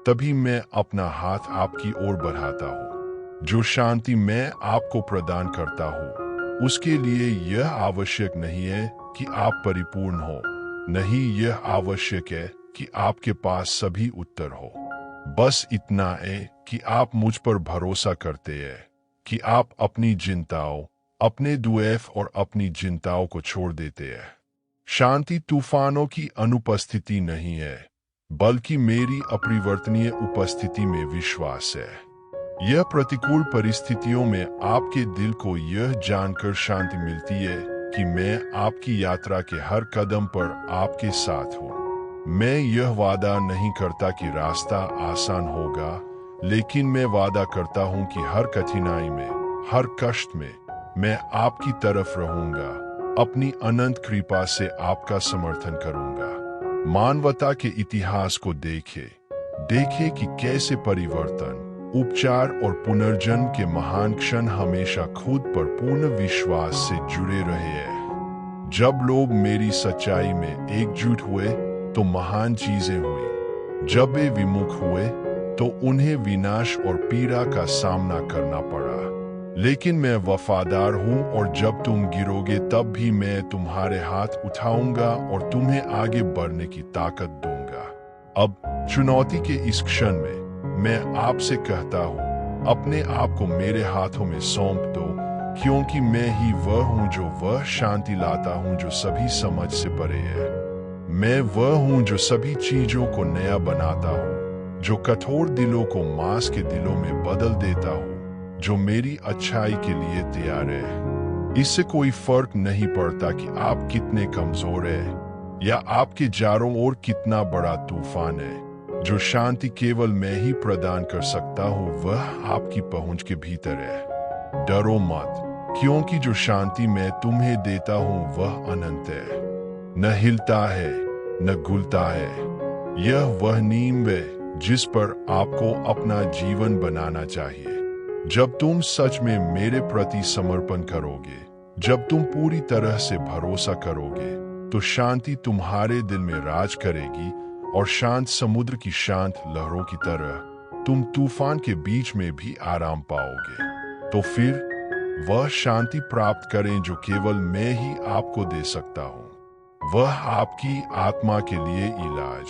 तभी मैं अपना हाथ आपकी ओर बढ़ाता हूँ। जो शांति मैं आपको प्रदान करता हूँ, उसके लिए यह आवश्यक नहीं है कि आप परिपूर्ण हो, नहीं, यह आवश्यक है कि आपके पास सभी उत्तर हो। बस इतना है कि आप मुझ पर भरोसा करते हैं, कि आप अपनी चिंताओं, अपने दुख और अपनी चिंताओं को छोड़ देते हैं। शांति तूफानों की अनुपस्थिति नहीं है, बल्कि मेरी अपरिवर्तनीय उपस्थिति में विश्वास है। यह प्रतिकूल परिस्थितियों में आपके दिल को यह जानकर शांति मिलती है कि मैं आपकी यात्रा के हर कदम पर आपके साथ हूँ। मैं यह वादा नहीं करता कि रास्ता आसान होगा, लेकिन मैं वादा करता हूं कि हर कठिनाई में, हर कष्ट में मैं आपकी तरफ रहूंगा, अपनी अनंत कृपा से आपका समर्थन करूंगा। मानवता के इतिहास को देखें कि कैसे परिवर्तन, उपचार और पुनर्जन्म के महान क्षण हमेशा खुद पर पूर्ण विश्वास से जुड़े रहे हैं। जब लोग मेरी सच्चाई में एकजुट हुए तो महान चीजें हुई। जब वे विमुख हुए तो उन्हें विनाश और पीड़ा का सामना करना पड़ा। लेकिन मैं वफादार हूं, और जब तुम गिरोगे तब भी मैं तुम्हारे हाथ उठाऊंगा और तुम्हें आगे बढ़ने की ताकत दूंगा। अब चुनौती के इस क्षण में मैं आपसे कहता हूं, अपने आप को मेरे हाथों में सौंप दो, क्योंकि मैं ही वह हूं जो वह शांति लाता हूं जो सभी समझ से परे है। मैं वह हूं जो सभी चीजों को नया बनाता हूं, जो कठोर दिलों को मांस के दिलों में बदल देता हूं, जो मेरी अच्छाई के लिए तैयार है। इससे कोई फर्क नहीं पड़ता कि आप कितने कमजोर हैं या आपके चारों ओर कितना बड़ा तूफान है। जो शांति केवल मैं ही प्रदान कर सकता हूं, वह आपकी पहुंच के भीतर है। डरो मत, क्योंकि जो शांति मैं तुम्हें देता हूं वह अनंत है, न हिलता है, न घुलता है। यह वह नींव है जिस पर आपको अपना जीवन बनाना चाहिए। जब तुम सच में मेरे प्रति समर्पण करोगे, जब तुम पूरी तरह से भरोसा करोगे, तो शांति तुम्हारे दिल में राज करेगी, और शांत समुद्र की शांत लहरों की तरह तुम तूफान के बीच में भी आराम पाओगे। तो फिर वह शांति प्राप्त करें जो केवल मैं ही आपको दे सकता हूँ। वह आपकी आत्मा के लिए इलाज,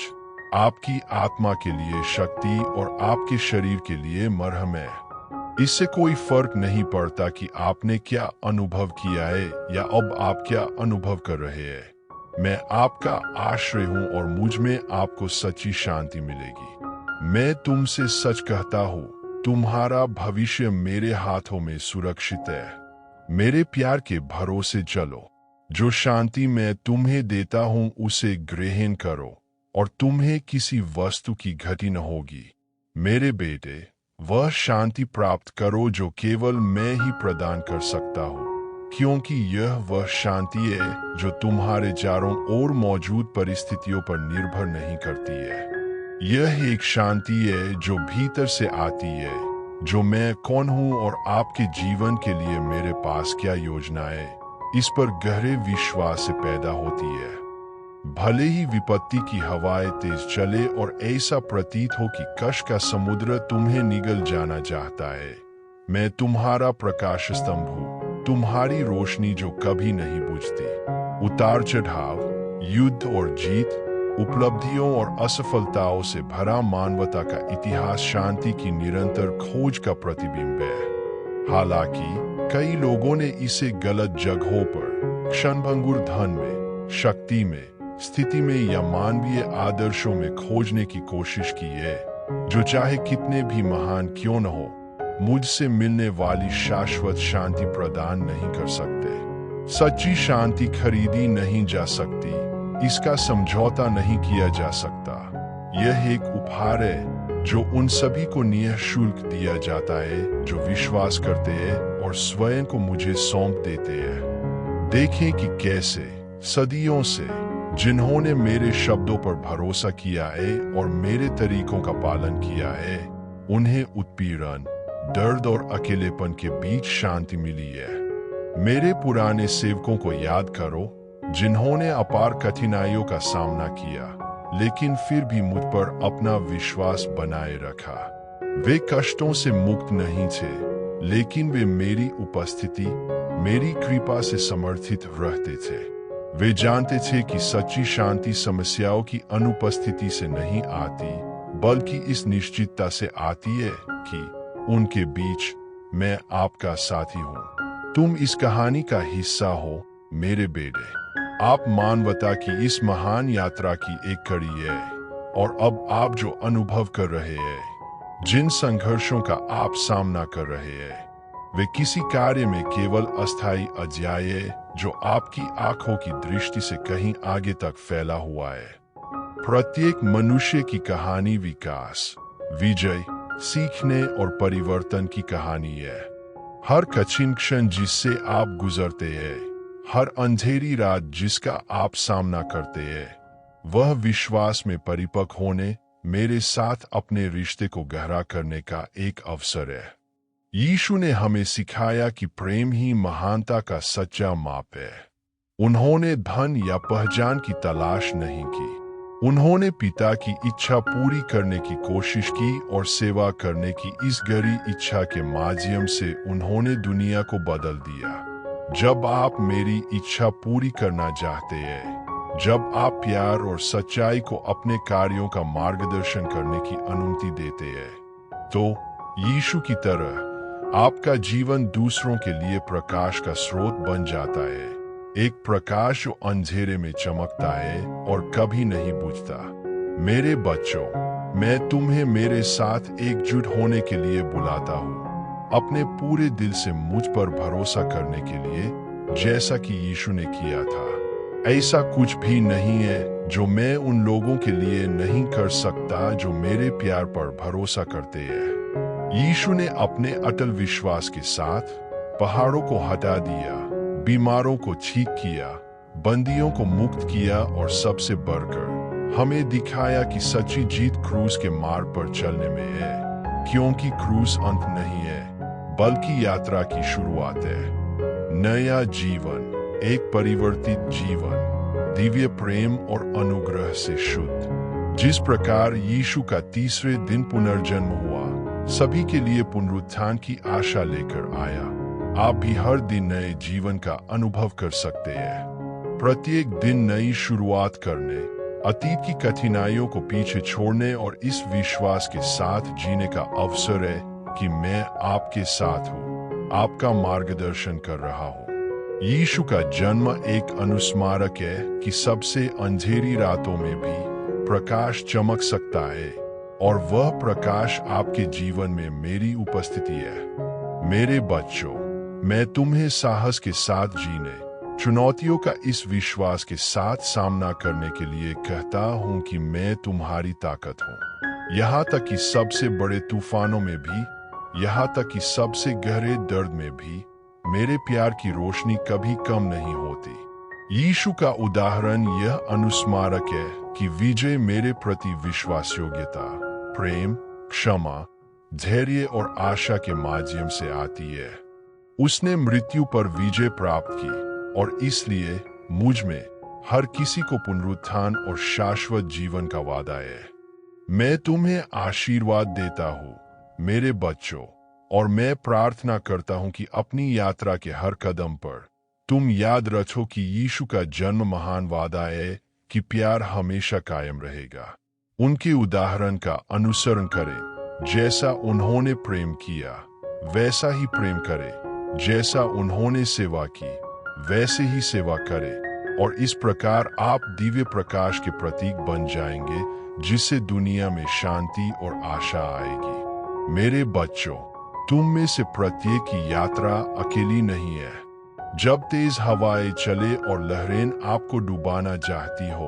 आपकी आत्मा के लिए शक्ति और आपके शरीर के लिए मरहम है। इससे कोई फर्क नहीं पड़ता कि आपने क्या अनुभव किया है या अब आप क्या अनुभव कर रहे हैं। मैं आपका आश्रय हूं और मुझ में आपको सच्ची शांति मिलेगी। मैं तुमसे सच कहता हूं, तुम्हारा भविष्य मेरे हाथों में सुरक्षित है। मेरे प्यार के भरोसे चलो। जो शांति मैं तुम्हें देता हूं उसे ग्रहण करो, और तुम्हें किसी वस्तु की घटी न होगी। मेरे बेटे, वह शांति प्राप्त करो जो केवल मैं ही प्रदान कर सकता हूँ, क्योंकि यह वह शांति है जो तुम्हारे चारों ओर मौजूद परिस्थितियों पर निर्भर नहीं करती है। यह एक शांति है जो भीतर से आती है, जो मैं कौन हूं और आपके जीवन के लिए मेरे पास क्या योजनाएं, इस पर गहरे विश्वास से पैदा होती है। भले ही विपत्ति की हवाएं तेज चले और ऐसा प्रतीत हो कि कष्ट का समुद्र तुम्हें निगल जाना चाहता है, मैं तुम्हारा प्रकाश स्तंभ हूं, तुम्हारी रोशनी जो कभी नहीं बुझती। उतार चढ़ाव, युद्ध और जीत, उपलब्धियों और असफलताओं से भरा मानवता का इतिहास शांति की निरंतर खोज का प्रतिबिंब है। हालांकि कई लोगों ने इसे गलत जगहों पर, क्षणभंगुर धन में, शक्ति में, स्थिति में या मानवीय आदर्शों में खोजने की कोशिश की है, जो चाहे कितने भी महान क्यों न हो, मुझसे मिलने वाली शाश्वत शांति प्रदान नहीं कर सकते। सच्ची शांति खरीदी नहीं जा सकती, इसका समझौता नहीं किया जा सकता। यह एक उपहार है जो उन सभी को निःशुल्क दिया जाता है जो विश्वास करते हैं और स्वयं को मुझे सौंप देते हैं। देखें कि कैसे सदियों से जिन्होंने मेरे शब्दों पर भरोसा किया है और मेरे तरीकों का पालन किया है, उन्हें उत्पीड़न, दर्द और अकेलेपन के बीच शांति मिली है। मेरे पुराने सेवकों को याद करो, जिन्होंने अपार कठिनाइयों का सामना किया, लेकिन फिर भी मुझ पर अपना विश्वास बनाए रखा। वे कष्टों से मुक्त नहीं थे, लेकिन वे मेरी उपस्थिति, मेरी कृपा से समर्थित रहते थे। वे जानते थे कि सच्ची शांति समस्याओं की अनुपस्थिति से नहीं आती, बल्कि इस निश्चितता से आती है कि उनके बीच मैं आपका साथी हूं। तुम इस कहानी का हिस्सा हो, मेरे बेटे। आप मानवता की इस महान यात्रा की एक कड़ी है, और अब आप जो अनुभव कर रहे हैं, जिन संघर्षों का आप सामना कर रहे हैं, वे किसी कार्य में केवल अस्थायी अध्याय है जो आपकी आंखों की दृष्टि से कहीं आगे तक फैला हुआ है। प्रत्येक मनुष्य की कहानी विकास, विजय, सीखने और परिवर्तन की कहानी है। हर कठिन क्षण जिससे आप गुजरते हैं, हर अंधेरी रात जिसका आप सामना करते हैं, वह विश्वास में परिपक्व होने, मेरे साथ अपने रिश्ते को गहरा करने का एक अवसर है। यीशु ने हमें सिखाया कि प्रेम ही महानता का सच्चा माप है। उन्होंने धन या पहचान की तलाश नहीं की, उन्होंने पिता की इच्छा पूरी करने की कोशिश की और सेवा करने की इस गहरी इच्छा के माध्यम से उन्होंने दुनिया को बदल दिया। जब आप मेरी इच्छा पूरी करना चाहते हैं, जब आप प्यार और सच्चाई को अपने कार्यों का मार्गदर्शन करने की अनुमति देते हैं, तो यीशु की तरह आपका जीवन दूसरों के लिए प्रकाश का स्रोत बन जाता है। एक प्रकाश जो अंधेरे में चमकता है और कभी नहीं बुझता। मेरे बच्चों, मैं तुम्हें मेरे साथ एकजुट होने के लिए बुलाता हूँ, अपने पूरे दिल से मुझ पर भरोसा करने के लिए, जैसा कि यीशु ने किया था। ऐसा कुछ भी नहीं है जो मैं उन लोगों के लिए नहीं कर सकता जो मेरे प्यार पर भरोसा करते हैं। यीशु ने अपने अटल विश्वास के साथ पहाड़ों को हटा दिया, बीमारों को ठीक किया, बंदियों को मुक्त किया और सबसे बढ़कर हमें दिखाया कि सच्ची जीत क्रूस के मार्ग पर चलने में है, क्योंकि क्रूस अंत नहीं है, बल्कि यात्रा की शुरुआत है। नया जीवन, एक परिवर्तित जीवन, दिव्य प्रेम और अनुग्रह से शुद्ध। जिस प्रकार यीशु का तीसरे दिन पुनर्जन्म हुआ, सभी के लिए पुनरुत्थान की आशा लेकर आया, आप भी हर दिन नए जीवन का अनुभव कर सकते हैं। प्रत्येक दिन नई शुरुआत करने, अतीत की कठिनाइयों को पीछे छोड़ने और इस विश्वास के साथ जीने का अवसर है कि मैं आपके साथ हूँ, आपका मार्गदर्शन कर रहा हूँ। यीशु का जन्म एक अनुस्मारक है कि सबसे अंधेरी रातों में भी प्रकाश चमक सकता है, और वह प्रकाश आपके जीवन में मेरी उपस्थिति है। मेरे बच्चों, मैं तुम्हें साहस के साथ जीने, चुनौतियों का इस विश्वास के साथ सामना करने के लिए कहता हूं कि मैं तुम्हारी ताकत हूं। यहाँ तक कि सबसे बड़े तूफानों में भी, यहाँ तक कि सबसे गहरे दर्द में भी, मेरे प्यार की रोशनी कभी कम नहीं होती। यीशु का उदाहरण यह अनुस्मारक है कि विजय मेरे प्रति विश्वास योग्यता, प्रेम, क्षमा, धैर्य और आशा के माध्यम से आती है। उसने मृत्यु पर विजय प्राप्त की और इसलिए मुझ में हर किसी को पुनरुत्थान और शाश्वत जीवन का वादा है। मैं तुम्हें आशीर्वाद देता हूँ मेरे बच्चों, और मैं प्रार्थना करता हूँ कि अपनी यात्रा के हर कदम पर तुम याद रखो कि यीशु का जन्म महान वादा है कि प्यार हमेशा कायम रहेगा। उनके उदाहरण का अनुसरण करें, जैसा उन्होंने प्रेम किया वैसा ही प्रेम करें, जैसा उन्होंने सेवा की वैसे ही सेवा करें, और इस प्रकार आप दिव्य प्रकाश के प्रतीक बन जाएंगे जिससे दुनिया में शांति और आशा आएगी। मेरे बच्चों, तुम में से प्रत्येक की यात्रा अकेली नहीं है। जब तेज हवाएं चले और लहरें आपको डुबाना चाहती हो,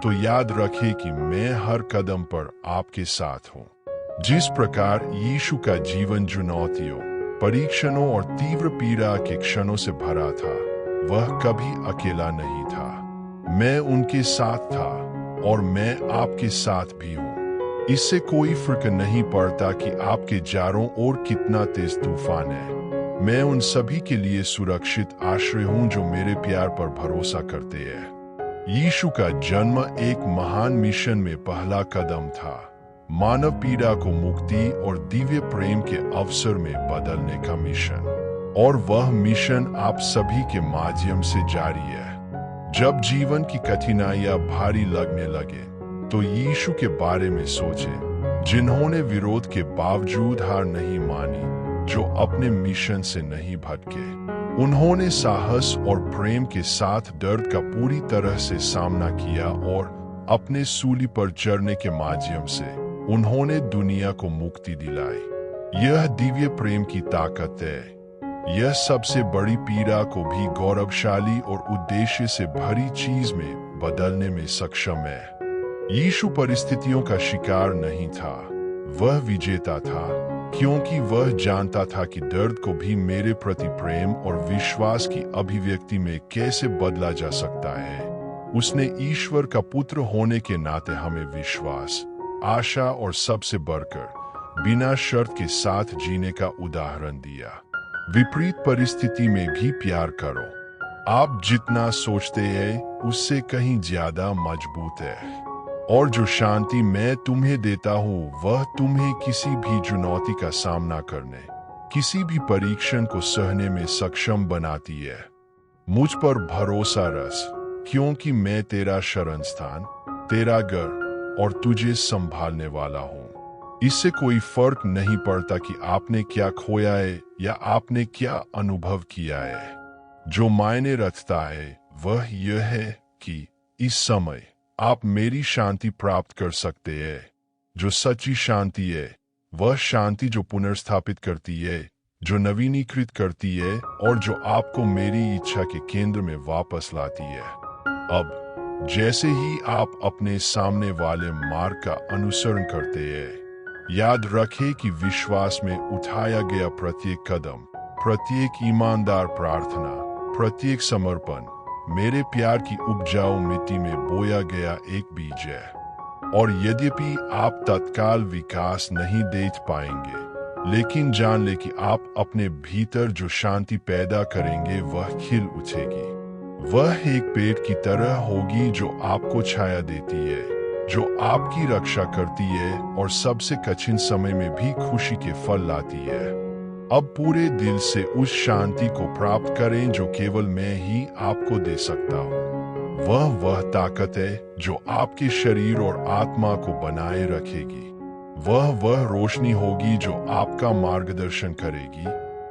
तो याद रखें कि मैं हर कदम पर आपके साथ हूँ। जिस प्रकार यीशु का जीवन चुनौतियों, परीक्षणों और तीव्र पीड़ा के क्षणों से भरा था, वह कभी अकेला नहीं था। मैं उनके साथ था और मैं आपके साथ भी हूँ। इससे कोई फर्क नहीं पड़ता कि आपके चारों ओर कितना तेज तूफान है। मैं उन सभी के लिए सुरक्षित आश्रय हूं जो मेरे प्यार पर भरोसा करते हैं। यीशु का जन्म एक महान मिशन में पहला कदम था, मानव पीड़ा को मुक्ति और दिव्य प्रेम के अवसर में बदलने का मिशन, और वह मिशन आप सभी के माध्यम से जारी है। जब जीवन की कठिनाइयां भारी लगने लगे, तो यीशु के बारे में सोचें, जिन्होंने विरोध के बावजूद हार नहीं मानी, जो अपने मिशन से नहीं भटके। उन्होंने साहस और प्रेम के साथ दर्द का पूरी तरह से सामना किया और अपने सूली पर चढ़ने के माध्यम से उन्होंने दुनिया को मुक्ति दिलाई। यह दिव्य प्रेम की ताकत है। यह सबसे बड़ी पीड़ा को भी गौरवशाली और उद्देश्य से भरी चीज में बदलने में सक्षम है। यीशु परिस्थितियों का शिकार नहीं था, वह विजेता था, क्योंकि वह जानता था कि दर्द को भी मेरे प्रति प्रेम और विश्वास की अभिव्यक्ति में कैसे बदला जा सकता है। उसने ईश्वर का पुत्र होने के नाते हमें विश्वास, आशा और सबसे बढ़कर बिना शर्त के साथ जीने का उदाहरण दिया। विपरीत परिस्थिति में भी प्यार करो। आप जितना सोचते हैं उससे कहीं ज्यादा मजबूत है, और जो शांति मैं तुम्हें देता हूँ वह तुम्हें किसी भी चुनौती का सामना करने, किसी भी परीक्षण को सहने में सक्षम बनाती है। मुझ पर भरोसा रख, क्योंकि मैं तेरा शरण स्थान, तेरा घर और तुझे संभालने वाला हूँ। इससे कोई फर्क नहीं पड़ता कि आपने क्या खोया है या आपने क्या अनुभव किया है। जो मायने रखता है वह यह है कि इस समय आप मेरी शांति प्राप्त कर सकते हैं। जो सच्ची शांति है वह शांति जो पुनर्स्थापित करती है, जो नवीनीकृत करती है और जो आपको मेरी इच्छा के केंद्र में वापस लाती है। अब जैसे ही आप अपने सामने वाले मार्ग का अनुसरण करते हैं, याद रखें कि विश्वास में उठाया गया प्रत्येक कदम, प्रत्येक ईमानदार प्रार्थना, प्रत्येक समर्पण मेरे प्यार की उपजाऊ मिट्टी में बोया गया एक बीज है। और यद्यपि आप तत्काल विकास नहीं देख पाएंगे, लेकिन जान ले कि आप अपने भीतर जो शांति पैदा करेंगे वह खिल उठेगी। वह एक पेड़ की तरह होगी जो आपको छाया देती है, जो आपकी रक्षा करती है और सबसे कठिन समय में भी खुशी के फल लाती है। अब पूरे दिल से उस शांति को प्राप्त करें जो केवल मैं ही आपको दे सकता हूँ। वह ताकत है जो आपके शरीर और आत्मा को बनाए रखेगी। वह रोशनी होगी जो आपका मार्गदर्शन करेगी।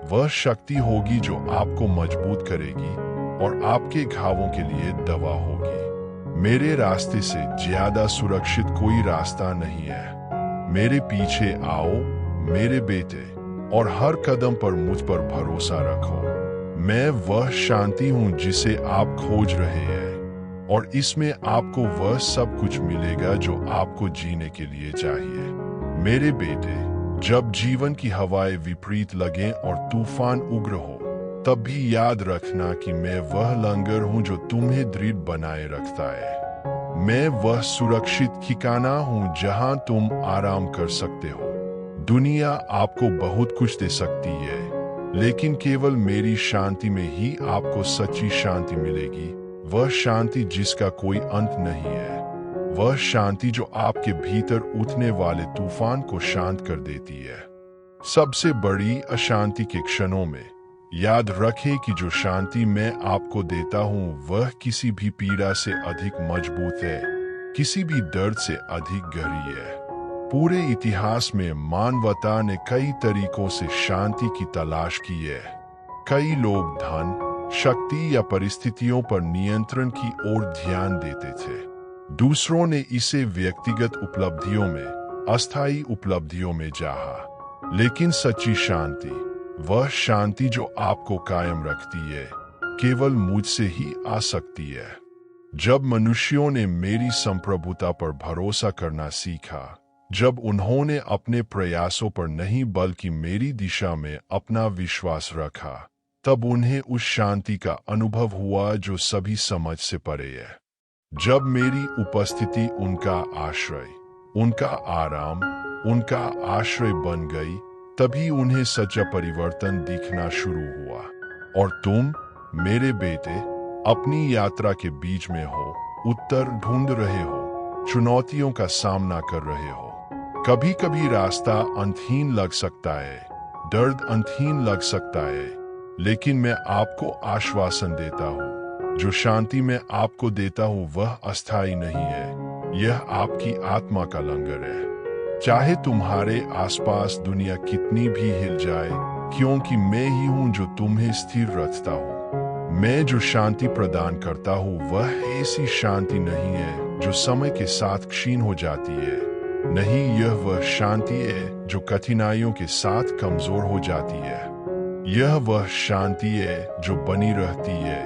वह शक्ति होगी जो आपको मजबूत करेगी और आपके घावों के लिए दवा होगी। मेरे रास्ते से ज्यादा सुरक्षित कोई रास्ता नहीं है। मेरे पीछे आओ मेरे बेटे, और हर कदम पर मुझ पर भरोसा रखो। मैं वह शांति हूँ जिसे आप खोज रहे हैं, और इसमें आपको वह सब कुछ मिलेगा जो आपको जीने के लिए चाहिए। मेरे बेटे, जब जीवन की हवाएं विपरीत लगें और तूफान उग्र हो, तब भी याद रखना कि मैं वह लंगर हूं जो तुम्हें दृढ़ बनाए रखता है। मैं वह सुरक्षित ठिकाना हूं जहां तुम आराम कर सकते हो। दुनिया आपको बहुत कुछ दे सकती है, लेकिन केवल मेरी शांति में ही आपको सच्ची शांति मिलेगी। वह शांति जिसका कोई अंत नहीं है, वह शांति जो आपके भीतर उठने वाले तूफान को शांत कर देती है। सबसे बड़ी अशांति के क्षणों में याद रखें कि जो शांति मैं आपको देता हूं वह किसी भी पीड़ा से अधिक मजबूत है, किसी भी दर्द से अधिक गहरी है। पूरे इतिहास में मानवता ने कई तरीकों से शांति की तलाश की है। कई लोग धन, शक्ति या परिस्थितियों पर नियंत्रण की ओर ध्यान देते थे। दूसरों ने इसे व्यक्तिगत उपलब्धियों में, अस्थायी उपलब्धियों में चाहा। लेकिन सच्ची शांति, वह शांति जो आपको कायम रखती है, केवल मुझसे ही आ सकती है। जब मनुष्यों ने मेरी संप्रभुता पर भरोसा करना सीखा, जब उन्होंने अपने प्रयासों पर नहीं बल्कि मेरी दिशा में अपना विश्वास रखा, तब उन्हें उस शांति का अनुभव हुआ जो सभी समझ से परे है। जब मेरी उपस्थिति उनका आश्रय, उनका आराम, उनका आश्रय बन गई, तभी उन्हें सच्चा परिवर्तन दिखना शुरू हुआ। और तुम, मेरे बेटे, अपनी यात्रा के बीच में हो, उत्तर ढूंढ रहे हो, चुनौतियों का सामना कर रहे हो। कभी कभी रास्ता अंतहीन लग सकता है, दर्द अंतहीन लग सकता है, लेकिन मैं आपको आश्वासन देता हूँ, जो शांति मैं आपको देता हूँ वह अस्थायी नहीं है। यह आपकी आत्मा का लंगर है। चाहे तुम्हारे आसपास दुनिया कितनी भी हिल जाए, क्योंकि मैं ही हूं जो तुम्हें स्थिर रखता हूं। मैं जो शांति प्रदान करता हूं वह ऐसी शांति नहीं है जो समय के साथ क्षीण हो जाती है। नहीं, यह वह शांति है जो कठिनाइयों के साथ कमजोर हो जाती है। यह वह शांति है जो बनी रहती है।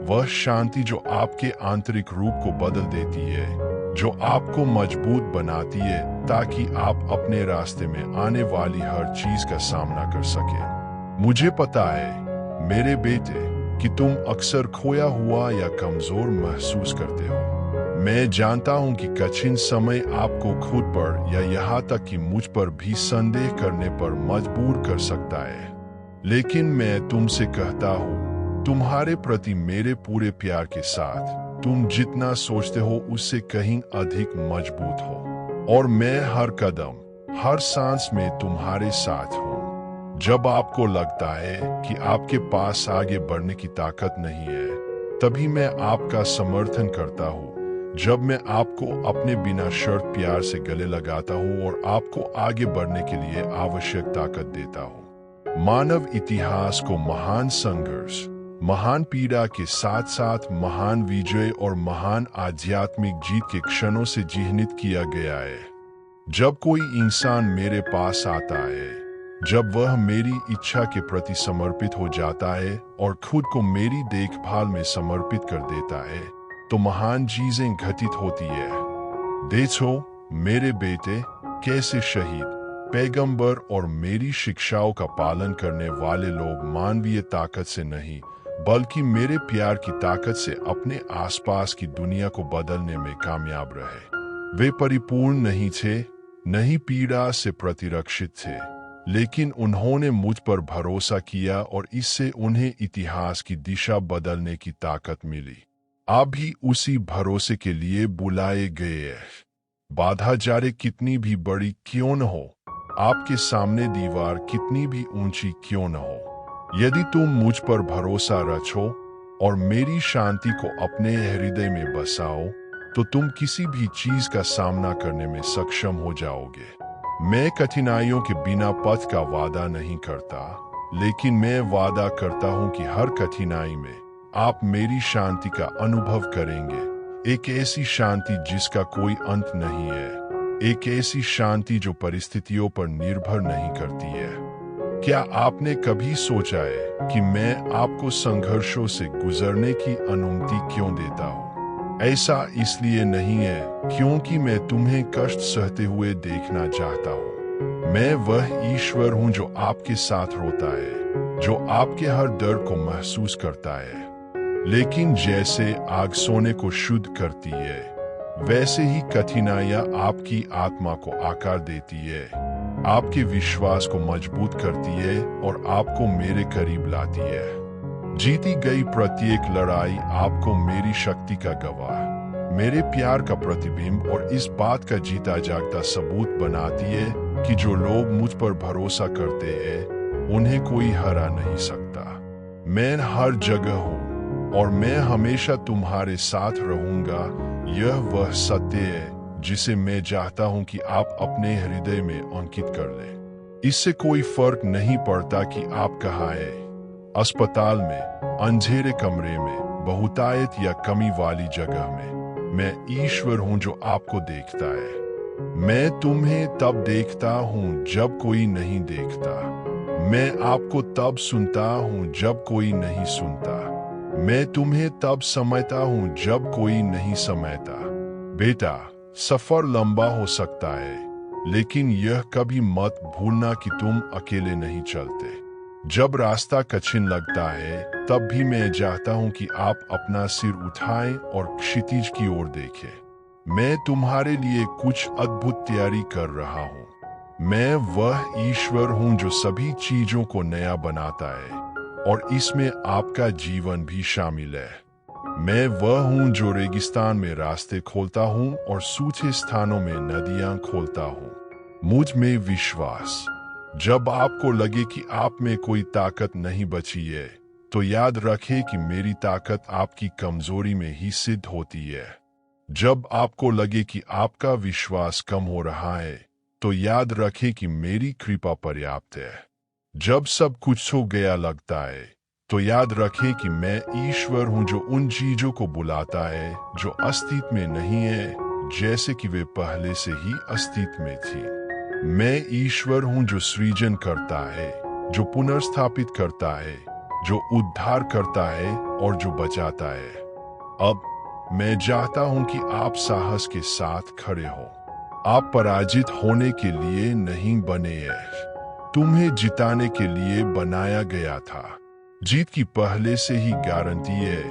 वह शांति जो आपके आंतरिक रूप को बदल देती है, जो आपको मजबूत बनाती है ताकि आप अपने रास्ते में आने वाली हर चीज का सामना कर सकें। मुझे पता है मेरे बेटे कि तुम अक्सर खोया हुआ या कमजोर महसूस करते हो। मैं जानता हूं कि कठिन समय आपको खुद पर या यहाँ तक कि मुझ पर भी संदेह करने पर मजबूर कर सकता है। लेकिन मैं तुमसे कहता हूं, तुम्हारे प्रति मेरे पूरे प्यार के साथ, तुम जितना सोचते हो उससे कहीं अधिक मजबूत हो। और मैं हर कदम, हर सांस में तुम्हारे साथ हूं। जब आपको लगता है कि आपके पास आगे बढ़ने की ताकत नहीं है, तभी मैं आपका समर्थन करता हूं। जब मैं आपको अपने बिना शर्त प्यार से गले लगाता हूं और आपको आगे बढ़ने के लिए आवश्यक ताकत देता हूं। मानव इतिहास को महान संघर्ष, महान पीड़ा के साथ साथ महान विजय और महान आध्यात्मिक जीत के क्षणों से चिह्नित किया गया है। जब कोई इंसान मेरे पास आता है, जब वह मेरी इच्छा के प्रति समर्पित हो जाता है और खुद को मेरी देखभाल में समर्पित कर देता है, तो महान चीजें घटित होती है। देखो मेरे बेटे, कैसे शहीद, पैगंबर और मेरी शिक्षाओं का पालन करने वाले लोग मानवीय ताकत से नहीं बल्कि मेरे प्यार की ताकत से अपने आसपास की दुनिया को बदलने में कामयाब रहे। वे परिपूर्ण नहीं थे, नहीं पीड़ा से प्रतिरक्षित थे, लेकिन उन्होंने मुझ पर भरोसा किया और इससे उन्हें इतिहास की दिशा बदलने की ताकत मिली। आप भी उसी भरोसे के लिए बुलाए गए हैं। बाधा जारे कितनी भी बड़ी क्यों न हो, आपके सामने दीवार कितनी भी ऊंची क्यों न हो, यदि तुम मुझ पर भरोसा रखो और मेरी शांति को अपने हृदय में बसाओ, तो तुम किसी भी चीज का सामना करने में सक्षम हो जाओगे। मैं कठिनाइयों के बिना पथ का वादा नहीं करता, लेकिन मैं वादा करता हूं कि हर कठिनाई में आप मेरी शांति का अनुभव करेंगे। एक ऐसी शांति जिसका कोई अंत नहीं है, एक ऐसी शांति जो परिस्थितियों पर निर्भर नहीं करती है। क्या आपने कभी सोचा है कि मैं आपको संघर्षों से गुजरने की अनुमति क्यों देता हूँ? ऐसा इसलिए नहीं है क्योंकि मैं तुम्हें कष्ट सहते हुए देखना चाहता हूँ। मैं वह ईश्वर हूं जो आपके साथ रोता है, जो आपके हर दर्द को महसूस करता है। लेकिन जैसे आग सोने को शुद्ध करती है, वैसे ही कठिनाइयां आपकी आत्मा को आकार देती है, आपके विश्वास को मजबूत करती है और आपको मेरे करीब लाती है। जीती गई प्रत्येक लड़ाई आपको मेरी शक्ति का गवाह, मेरे प्यार का प्रतिबिंब और इस बात का जीता जागता सबूत बनाती है कि जो लोग मुझ पर भरोसा करते हैं उन्हें कोई हरा नहीं सकता। मैं हर जगह हूँ और मैं हमेशा तुम्हारे साथ रहूंगा। यह वह सत्य है जिसे मैं चाहता हूँ कि आप अपने हृदय में अंकित कर लें। इससे कोई फर्क नहीं पड़ता कि आप कहाँ हैं, अस्पताल में, अंधेरे कमरे में, बहुतायत या कमी वाली जगह में। मैं ईश्वर हूं जो आपको देखता है। मैं तुम्हें तब देखता हूं जब कोई नहीं देखता। मैं आपको तब सुनता हूं जब कोई नहीं सुनता। मैं तुम्हें तब समझता हूं जब कोई नहीं समझता। बेटा, सफर लंबा हो सकता है, लेकिन यह कभी मत भूलना कि तुम अकेले नहीं चलते। जब रास्ता कठिन लगता है, तब भी मैं चाहता हूं कि आप अपना सिर उठाएं और क्षितिज की ओर देखें। मैं तुम्हारे लिए कुछ अद्भुत तैयारी कर रहा हूं। मैं वह ईश्वर हूं जो सभी चीजों को नया बनाता है और इसमें आपका जीवन भी शामिल है। मैं वह हूं जो रेगिस्तान में रास्ते खोलता हूं और सूखे स्थानों में नदियां खोलता हूं। मुझ में विश्वास। जब आपको लगे कि आप में कोई ताकत नहीं बची है, तो याद रखें कि मेरी ताकत आपकी कमजोरी में ही सिद्ध होती है। जब आपको लगे कि आपका विश्वास कम हो रहा है, तो याद रखें कि मेरी कृपा पर्याप्त है। जब सब कुछ हो गया लगता है, तो याद रखें कि मैं ईश्वर हूं जो उन चीजों को बुलाता है जो अस्तित्व में नहीं है, जैसे कि वे पहले से ही अस्तित्व में थी। मैं ईश्वर हूं जो सृजन करता है, जो पुनर्स्थापित करता है, जो उद्धार करता है और जो बचाता है। अब मैं चाहता हूं कि आप साहस के साथ खड़े हो। आप पराजित होने के लिए नहीं बने हैं, तुम्हें जिताने के लिए बनाया गया था। जीत की पहले से ही गारंटी है,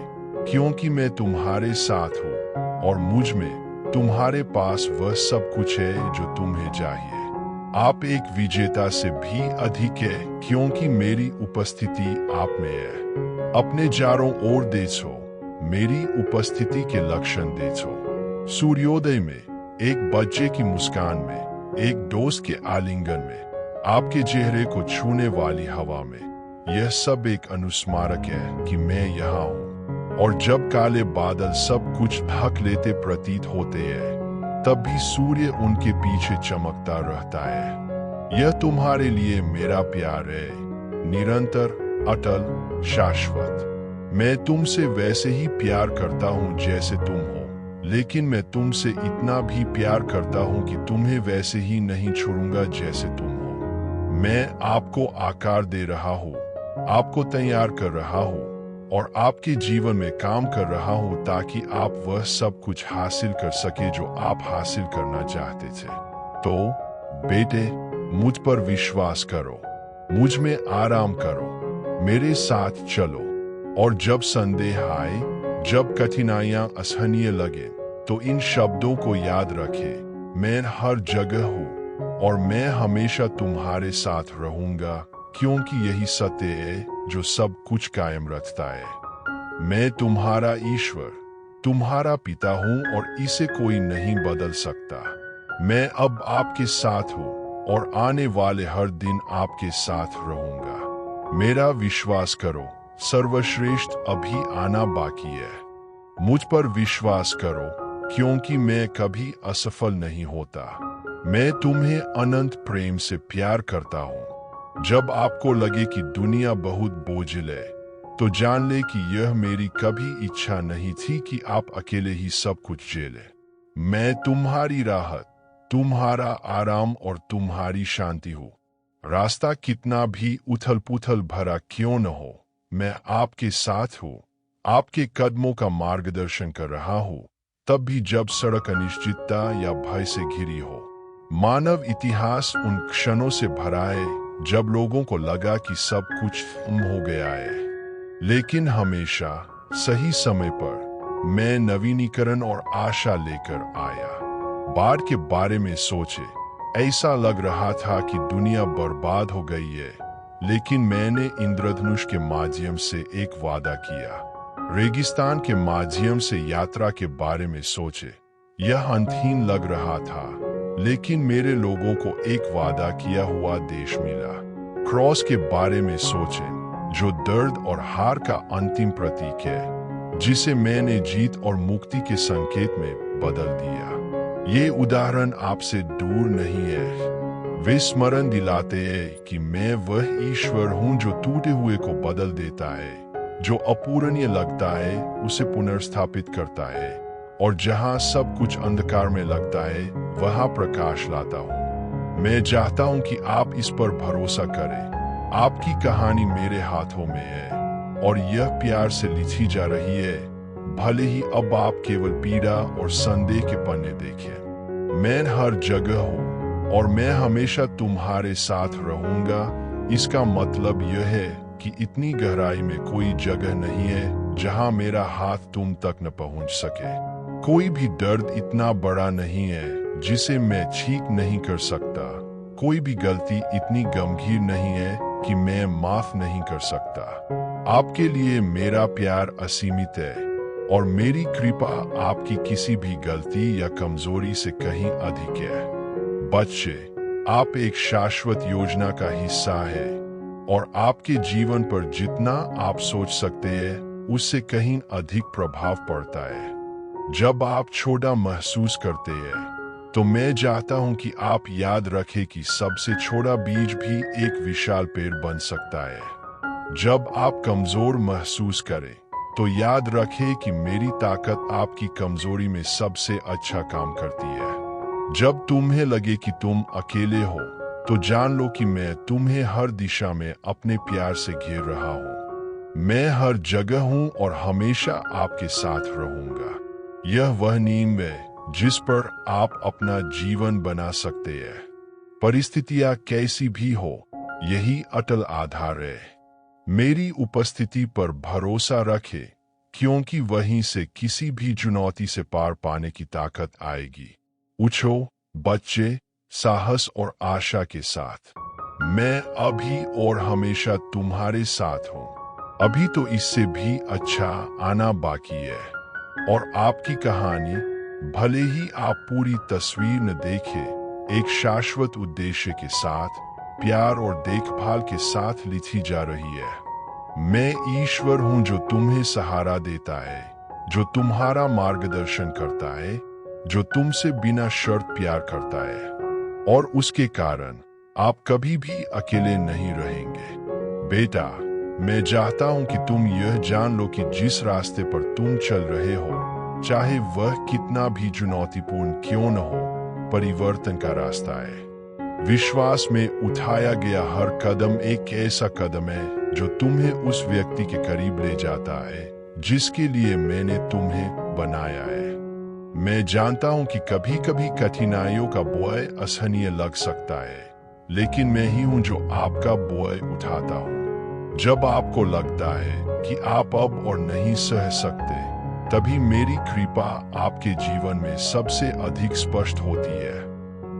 क्योंकि मैं तुम्हारे साथ हूं और मुझ में तुम्हारे पास वह सब कुछ है जो तुम्हें चाहिए। आप एक विजेता से भी अधिक है, क्योंकि मेरी उपस्थिति आप में है। अपने चारों ओर देखो, मेरी उपस्थिति के लक्षण देखो। सूर्योदय में, एक बच्चे की मुस्कान में, एक दोस्त के आलिंगन में, आपके चेहरे को छूने वाली हवा में। यह सब एक अनुस्मारक है कि मैं यहाँ हूँ। और जब काले बादल सब कुछ ढक लेते प्रतीत होते हैं, तब भी सूर्य उनके पीछे चमकता रहता है। यह तुम्हारे लिए मेरा प्यार है, निरंतर, अटल, शाश्वत। मैं तुमसे वैसे ही प्यार करता हूं जैसे तुम हो, लेकिन मैं तुमसे इतना भी प्यार करता हूं कि तुम्हें वैसे ही नहीं छोड़ूंगा जैसे तुम हो। मैं आपको आकार दे रहा हूं, आपको तैयार कर रहा हूं और आपके जीवन में काम कर रहा हूं ताकि आप वह सब कुछ हासिल कर सके जो आप हासिल करना चाहते थे। तो बेटे, मुझ पर विश्वास करो, मुझ में आराम करो, मेरे साथ चलो। और जब संदेह आए, जब कठिनाइयां असहनीय लगे, तो इन शब्दों को याद रखें, मैं हर जगह हूं और मैं हमेशा तुम्हारे साथ रहूंगा, क्योंकि यही सत्य है जो सब कुछ कायम रखता है। मैं तुम्हारा ईश्वर, तुम्हारा पिता हूं और इसे कोई नहीं बदल सकता। मैं अब आपके साथ हूं और आने वाले हर दिन आपके साथ रहूंगा। मेरा विश्वास करो, सर्वश्रेष्ठ अभी आना बाकी है। मुझ पर विश्वास करो, क्योंकि मैं कभी असफल नहीं होता। मैं तुम्हें अनंत प्रेम से प्यार करता हूं। जब आपको लगे कि दुनिया बहुत बोझिल है, तो जान ले कि यह मेरी कभी इच्छा नहीं थी कि आप अकेले ही सब कुछ झेले। मैं तुम्हारी राहत, तुम्हारा आराम और तुम्हारी शांति हूँ। रास्ता कितना भी उथल पुथल भरा क्यों न हो, मैं आपके साथ हूँ, आपके कदमों का मार्गदर्शन कर रहा हूँ, तब भी जब सड़क अनिश्चितता या भय से घिरी हो। मानव इतिहास उन क्षणों से भरा है जब लोगों को लगा कि सब कुछ हो गया है, लेकिन हमेशा सही समय पर मैं नवीनीकरण और आशा लेकर आया। बाढ़ के बारे में सोचे, ऐसा लग रहा था कि दुनिया बर्बाद हो गई है, लेकिन मैंने इंद्रधनुष के माध्यम से एक वादा किया। रेगिस्तान के माध्यम से यात्रा के बारे में सोचे, यह अंतहीन लग रहा था, लेकिन मेरे लोगों को एक वादा किया हुआ देश मिला। क्रॉस के बारे में सोचे, जो दर्द और हार का अंतिम प्रतीक है, जिसे मैंने जीत और मुक्ति के संकेत में बदल दिया। ये उदाहरण आपसे दूर नहीं है। वे स्मरण दिलाते हैं कि मैं वह ईश्वर हूं जो टूटे हुए को बदल देता है, जो अपूरणीय लगता है उसे पुनर्स्थापित करता है, और जहां सब कुछ अंधकार में लगता है वहां प्रकाश लाता हूं। मैं चाहता हूं कि आप इस पर भरोसा करें। आपकी कहानी मेरे हाथों में है और यह प्यार से लिखी जा रही है, भले ही अब आप केवल पीड़ा और संदेह के पन्ने देखें। मैं हर जगह हूं और मैं हमेशा तुम्हारे साथ रहूंगा। इसका मतलब यह है कि इतनी गहराई में कोई जगह नहीं है जहां मेरा हाथ तुम तक न पहुंच सके। कोई भी दर्द इतना बड़ा नहीं है जिसे मैं ठीक नहीं कर सकता। कोई भी गलती इतनी गंभीर नहीं है कि मैं माफ नहीं कर सकता। आपके लिए मेरा प्यार असीमित है और मेरी कृपा आपकी किसी भी गलती या कमजोरी से कहीं अधिक है। बच्चे, आप एक शाश्वत योजना का हिस्सा है और आपके जीवन पर जितना आप सोच सकते हैं उससे कहीं अधिक प्रभाव पड़ता है। जब आप छोटा महसूस करते हैं तो मैं चाहता हूं कि आप याद रखें कि सबसे छोटा बीज भी एक विशाल पेड़ बन सकता है। जब आप कमजोर महसूस करें तो याद रखें कि मेरी ताकत आपकी कमजोरी में सबसे अच्छा काम करती है। जब तुम्हें लगे कि तुम अकेले हो तो जान लो कि मैं तुम्हें हर दिशा में अपने प्यार से घेर रहा हूं। मैं हर जगह हूं और हमेशा आपके साथ रहूंगा। यह वह नींव है जिस पर आप अपना जीवन बना सकते हैं। परिस्थितियां कैसी भी हो, यही अटल आधार है। मेरी उपस्थिति पर भरोसा रखें, क्योंकि वहीं से किसी भी चुनौती से पार पाने की ताकत आएगी। उठो बच्चे, साहस और आशा के साथ। मैं अभी और हमेशा तुम्हारे साथ हूं। अभी तो इससे भी अच्छा आना बाकी है। और आपकी कहानी, भले ही आप पूरी तस्वीर न देखें, एक शाश्वत उद्देश्य के साथ, प्यार और देखभाल के साथ लिखी जा रही है। मैं ईश्वर हूं जो तुम्हें सहारा देता है, जो तुम्हारा मार्गदर्शन करता है, जो तुमसे बिना शर्त प्यार करता है, और उसके कारण आप कभी भी अकेले नहीं रहेंगे। बेटा, मैं चाहता हूं कि तुम यह जान लो कि जिस रास्ते पर तुम चल रहे हो, चाहे वह कितना भी चुनौतीपूर्ण क्यों न हो, परिवर्तन का रास्ता है। विश्वास में उठाया गया हर कदम एक ऐसा कदम है जो तुम्हें उस व्यक्ति के करीब ले जाता है जिसके लिए मैंने तुम्हें बनाया है। मैं जानता हूं कि कभी कभी कठिनाइयों का बोझ असहनीय लग सकता है, लेकिन मैं ही हूं जो आपका बोझ उठाता हूं। जब आपको लगता है कि आप अब और नहीं सह सकते, तभी मेरी कृपा आपके जीवन में सबसे अधिक स्पष्ट होती है।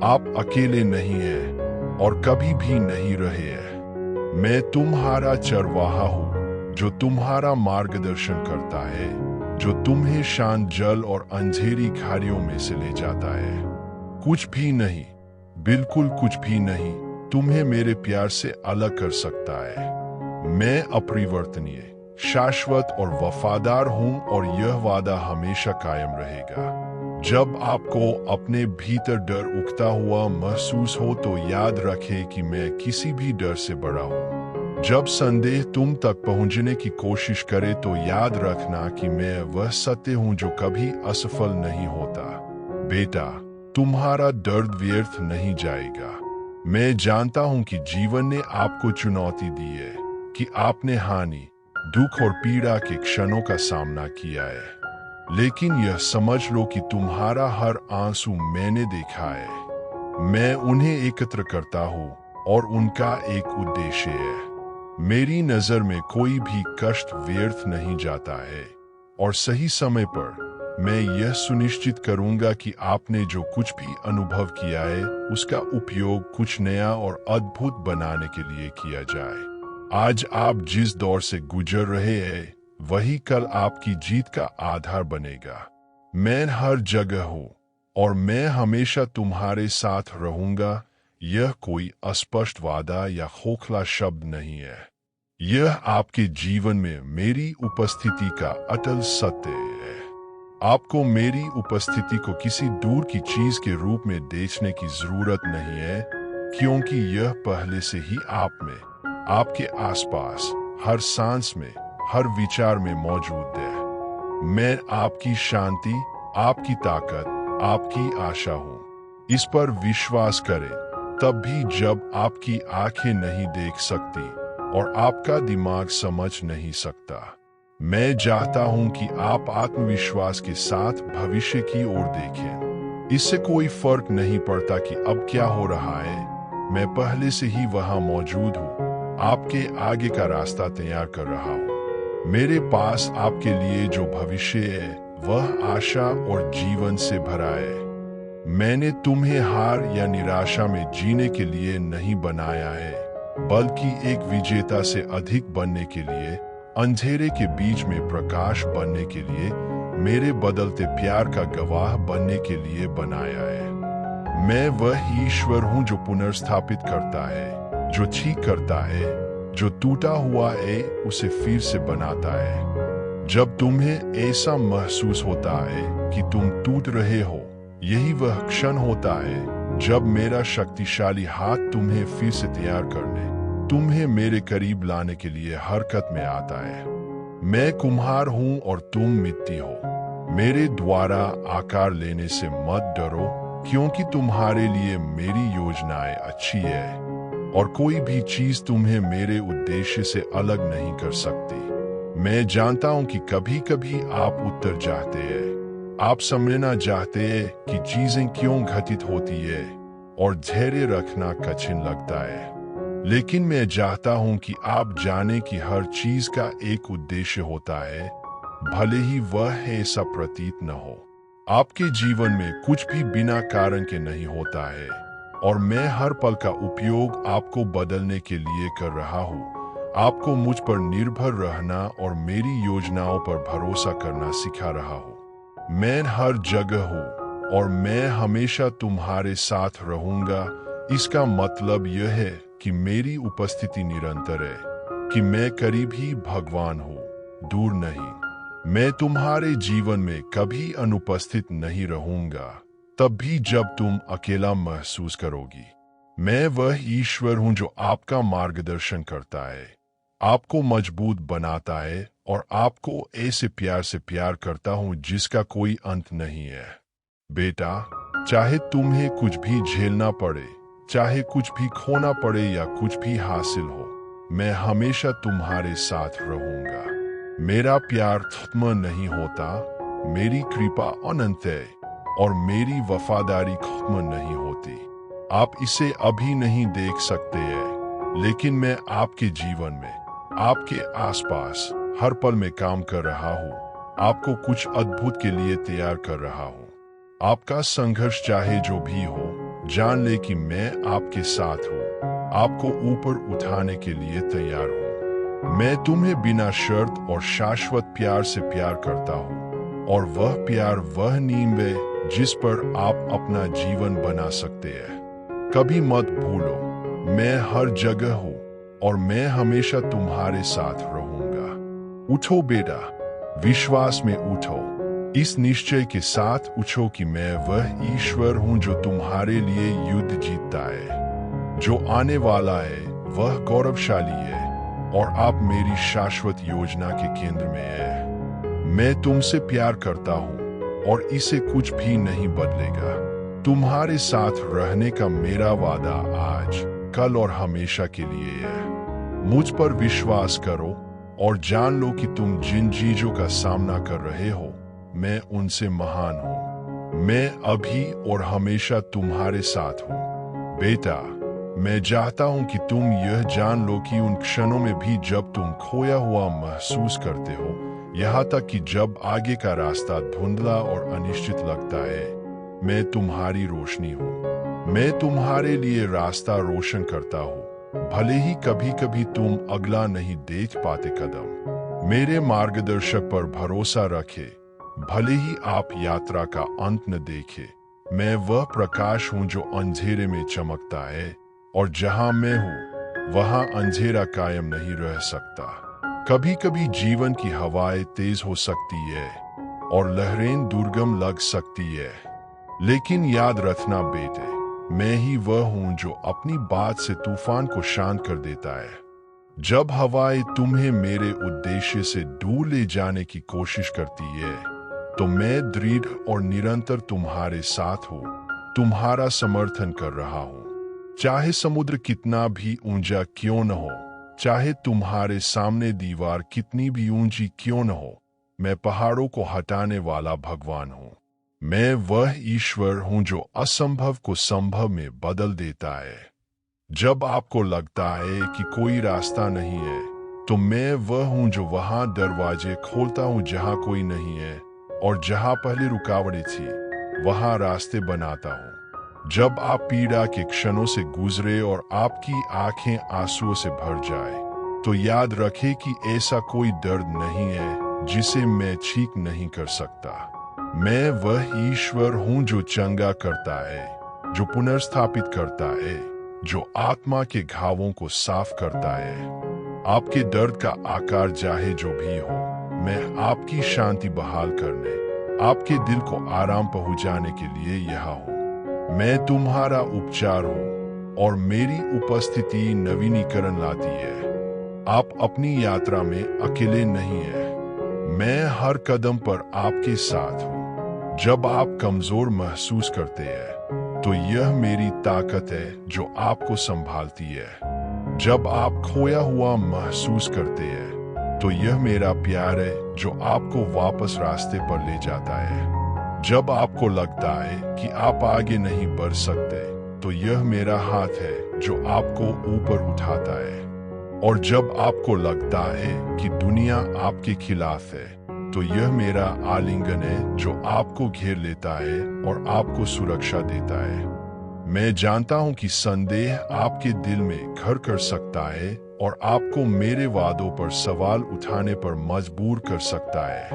आप अकेले नहीं हैं और कभी भी नहीं रहे हैं। मैं तुम्हारा चरवाहा हूं जो तुम्हारा मार्गदर्शन करता है, जो तुम्हें शांत जल और अंधेरी खाइयों में से ले जाता है। कुछ भी नहीं, बिल्कुल कुछ भी नहीं, तुम्हें मेरे प्यार से अलग कर सकता है। मैं अपरिवर्तनीय, शाश्वत और वफादार हूं और यह वादा हमेशा कायम रहेगा। जब आपको अपने भीतर डर उगता हुआ महसूस हो तो याद रखें कि मैं किसी भी डर से बड़ा हूं। जब संदेह तुम तक पहुंचने की कोशिश करे तो याद रखना कि मैं वह सत्य हूं जो कभी असफल नहीं होता। बेटा, तुम्हारा दर्द व्यर्थ नहीं जाएगा। मैं जानता हूं कि जीवन ने आपको चुनौती दी है, कि आपने हानि, दुख और पीड़ा के क्षणों का सामना किया है, लेकिन यह समझ लो कि तुम्हारा हर आंसू मैंने देखा है। मैं उन्हें एकत्र करता हूँ और उनका एक उद्देश्य है। मेरी नजर में कोई भी कष्ट व्यर्थ नहीं जाता है और सही समय पर मैं यह सुनिश्चित करूंगा कि आपने जो कुछ भी अनुभव किया है उसका उपयोग कुछ नया और अद्भुत बनाने के लिए किया जाए। आज आप जिस दौर से गुजर रहे हैं वही कल आपकी जीत का आधार बनेगा। मैं हर जगह हूँ और मैं हमेशा तुम्हारे साथ रहूंगा। यह कोई अस्पष्ट वादा या खोखला शब्द नहीं है। यह आपके जीवन में मेरी उपस्थिति का अटल सत्य है। आपको मेरी उपस्थिति को किसी दूर की चीज के रूप में देखने की जरूरत नहीं है, क्योंकि यह पहले से ही आप में, आपके आसपास, हर सांस में, हर विचार में मौजूद है। मैं आपकी शांति, आपकी ताकत, आपकी आशा हूं। इस पर विश्वास करें, तब भी जब आपकी आंखें नहीं देख सकती और आपका दिमाग समझ नहीं सकता। मैं चाहता हूं कि आप आत्मविश्वास के साथ भविष्य की ओर देखें। इससे कोई फर्क नहीं पड़ता कि अब क्या हो रहा है, मैं पहले से ही वहां मौजूद हूं, आपके आगे का रास्ता तैयार कर रहा हूं। मेरे पास आपके लिए जो भविष्य है वह आशा और जीवन से भरा है। मैंने तुम्हें हार या निराशा में जीने के लिए नहीं बनाया है, बल्कि एक विजेता से अधिक बनने के लिए, अंधेरे के बीच में प्रकाश बनने के लिए, मेरे बदलते प्यार का गवाह बनने के लिए बनाया है। मैं वह ईश्वर हूं जो पुनर्स्थापित करता है, जो ठीक करता है, जो टूटा हुआ है उसे फिर से बनाता है। जब तुम्हें ऐसा महसूस होता है कि तुम टूट रहे हो, यही वह क्षण होता है जब मेरा शक्तिशाली हाथ तुम्हें फिर से तैयार करने, तुम्हें मेरे करीब लाने के लिए हरकत में आता है। मैं कुम्हार हूं और तुम मिट्टी हो। मेरे द्वारा आकार लेने से मत डरो, क्योंकि तुम्हारे लिए मेरी योजनाएं अच्छी है और कोई भी चीज तुम्हें मेरे उद्देश्य से अलग नहीं कर सकती। मैं जानता हूं कि कभी कभी आप उत्तर चाहते हैं, आप समझना चाहते हैं कि चीजें क्यों घटित होती है और धैर्य रखना कठिन लगता है। लेकिन मैं चाहता हूं कि आप जाने कि हर चीज का एक उद्देश्य होता है, भले ही वह ऐसा प्रतीत न हो। आपके जीवन में कुछ भी बिना कारण के नहीं होता है और मैं हर पल का उपयोग आपको बदलने के लिए कर रहा हूं, आपको मुझ पर निर्भर रहना और मेरी योजनाओं पर भरोसा करना सिखा रहा हूं। मैं हर जगह हूं और मैं हमेशा तुम्हारे साथ रहूंगा। इसका मतलब यह है कि मेरी उपस्थिति निरंतर है, कि मैं करीब ही भगवान हूँ, दूर नहीं। मैं तुम्हारे जीवन में कभी अनुपस्थित नहीं रहूंगा, तब भी जब तुम अकेला महसूस करोगी। मैं वह ईश्वर हूं जो आपका मार्गदर्शन करता है, आपको मजबूत बनाता है और आपको ऐसे प्यार से प्यार करता हूं जिसका कोई अंत नहीं है। बेटा, चाहे तुम्हें कुछ भी झेलना पड़े, चाहे कुछ भी खोना पड़े या कुछ भी हासिल हो, मैं हमेशा तुम्हारे साथ रहूंगा। मेरा प्यार खत्म नहीं होता, मेरी कृपा अनंत है और मेरी वफादारी खत्म नहीं होती। आप इसे अभी नहीं देख सकते हैं, लेकिन मैं आपके जीवन में, आपके आसपास हर पल में काम कर रहा हूँ, आपको कुछ अद्भुत के लिए तैयार कर रहा हूँ। आपका संघर्ष चाहे जो भी हो, जान ले कि मैं आपके साथ हूँ, आपको ऊपर उठाने के लिए तैयार हूँ। मैं तुम्हें बिना शर्त और शाश्वत प्यार से प्यार करता हूँ और वह प्यार वह नींव है जिस पर आप अपना जीवन बना सकते हैं। कभी मत भूलो, मैं हर जगह हूँ और मैं हमेशा तुम्हारे साथ रहूंगा। उठो बेटा, विश्वास में उठो, इस निश्चय के साथ उठो कि मैं वह ईश्वर हूं जो तुम्हारे लिए युद्ध जीतता है। जो आने वाला है वह गौरवशाली है और आप मेरी शाश्वत योजना के केंद्र में है। मैं तुमसे प्यार करता हूं और इसे कुछ भी नहीं बदलेगा। तुम्हारे साथ रहने का मेरा वादा आज, कल और हमेशा के लिए है। मुझ पर विश्वास करो और जान लो कि तुम जिन चीजों का सामना कर रहे हो, मैं उनसे महान हूँ। मैं अभी और हमेशा तुम्हारे साथ हूँ। बेटा, मैं चाहता हूं कि तुम यह जान लो कि उन क्षणों में भी जब तुम खोया हुआ महसूस करते हो, यहाँ तक कि जब आगे का रास्ता धुंधला और अनिश्चित लगता है, मैं तुम्हारी रोशनी हूँ। मैं तुम्हारे लिए रास्ता रोशन करता हूँ, भले ही कभी कभी तुम अगला नहीं देख पाते कदम। मेरे मार्गदर्शक पर भरोसा रखे, भले ही आप यात्रा का अंत न देखे। मैं वह प्रकाश हूँ जो अंधेरे में चमकता है, और जहां मैं हूं वहां अंधेरा कायम नहीं रह सकता। कभी कभी जीवन की हवाएं तेज हो सकती है और लहरें दुर्गम लग सकती है, लेकिन याद रखना बेटे, मैं ही वह हूं जो अपनी बात से तूफान को शांत कर देता है। जब हवाएं तुम्हें मेरे उद्देश्य से दूर ले जाने की कोशिश करती है, तो मैं दृढ़ और निरंतर तुम्हारे साथ हूं, तुम्हारा समर्थन कर रहा हूं। चाहे समुद्र कितना भी ऊंचा क्यों न हो, चाहे तुम्हारे सामने दीवार कितनी भी ऊंची क्यों न हो, मैं पहाड़ों को हटाने वाला भगवान हूं। मैं वह ईश्वर हूं जो असंभव को संभव में बदल देता है। जब आपको लगता है कि कोई रास्ता नहीं है, तो मैं वह हूं जो वहां दरवाजे खोलता हूं जहां कोई नहीं है, और जहां पहले रुकावटें थी वहां रास्ते बनाता हूं। जब आप पीड़ा के क्षणों से गुजरे और आपकी आंखें आंसुओं से भर जाए, तो याद रखें कि ऐसा कोई दर्द नहीं है जिसे मैं ठीक नहीं कर सकता। मैं वह ईश्वर हूं जो चंगा करता है, जो पुनर्स्थापित करता है, जो आत्मा के घावों को साफ करता है। आपके दर्द का आकार चाहे जो भी हो, मैं आपकी शांति बहाल करने, आपके दिल को आराम पहुंचाने के लिए यहाँ हूँ। मैं तुम्हारा उपचार हूँ और मेरी उपस्थिति नवीनीकरण लाती है। आप अपनी यात्रा में अकेले नहीं हैं। मैं हर कदम पर आपके साथ हूँ। जब आप कमजोर महसूस करते हैं, तो यह मेरी ताकत है जो आपको संभालती है। जब आप खोया हुआ महसूस करते हैं, तो यह मेरा प्यार है जो आपको वापस रास्ते पर ले जाता है। जब आपको लगता है कि आप आगे नहीं बढ़ सकते, तो यह मेरा हाथ है जो आपको ऊपर उठाता है। और जब आपको लगता है कि दुनिया आपके खिलाफ है, तो यह मेरा आलिंगन है जो आपको घेर लेता है और आपको सुरक्षा देता है। मैं जानता हूं कि संदेह आपके दिल में घर कर सकता है और आपको मेरे वादों पर सवाल उठाने पर मजबूर कर सकता है,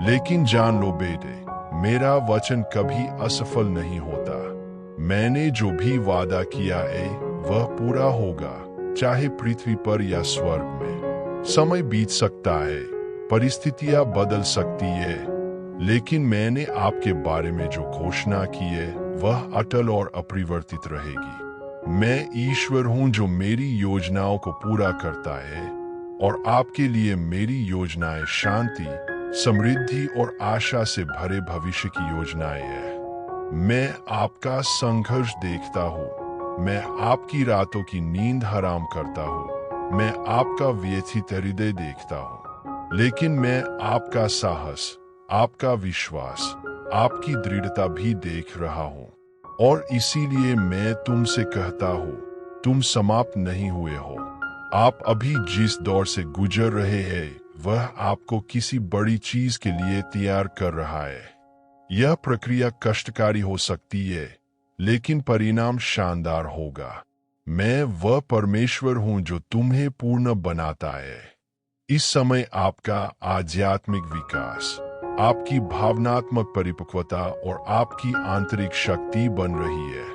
लेकिन जान लो बेटे, मेरा वचन कभी असफल नहीं होता। मैंने जो भी वादा किया है वह पूरा होगा, चाहे पृथ्वी पर या स्वर्ग में। समय बीत सकता है, परिस्थितियां बदल सकती है, लेकिन मैंने आपके बारे में जो घोषणा की है वह अटल और अपरिवर्तित रहेगी। मैं ईश्वर हूं जो मेरी योजनाओं को पूरा करता है, और आपके लिए मेरी योजनाएं शांति, समृद्धि और आशा से भरे भविष्य की योजनाएं हैं। मैं आपका संघर्ष देखता हूँ, मैं आपकी रातों की नींद हराम करता हूँ, मैं आपका व्यथित हृदय देखता हूँ, लेकिन मैं आपका साहस, आपका विश्वास, आपकी दृढ़ता भी देख रहा हूँ। और इसीलिए मैं तुमसे कहता हूँ, तुम समाप्त नहीं हुए हो। आप अभी जिस दौर से गुजर रहे हैं, वह आपको किसी बड़ी चीज के लिए तैयार कर रहा है। यह प्रक्रिया कष्टकारी हो सकती है, लेकिन परिणाम शानदार होगा। मैं वह परमेश्वर हूं जो तुम्हें पूर्ण बनाता है। इस समय आपका आध्यात्मिक विकास, आपकी भावनात्मक परिपक्वता और आपकी आंतरिक शक्ति बन रही है,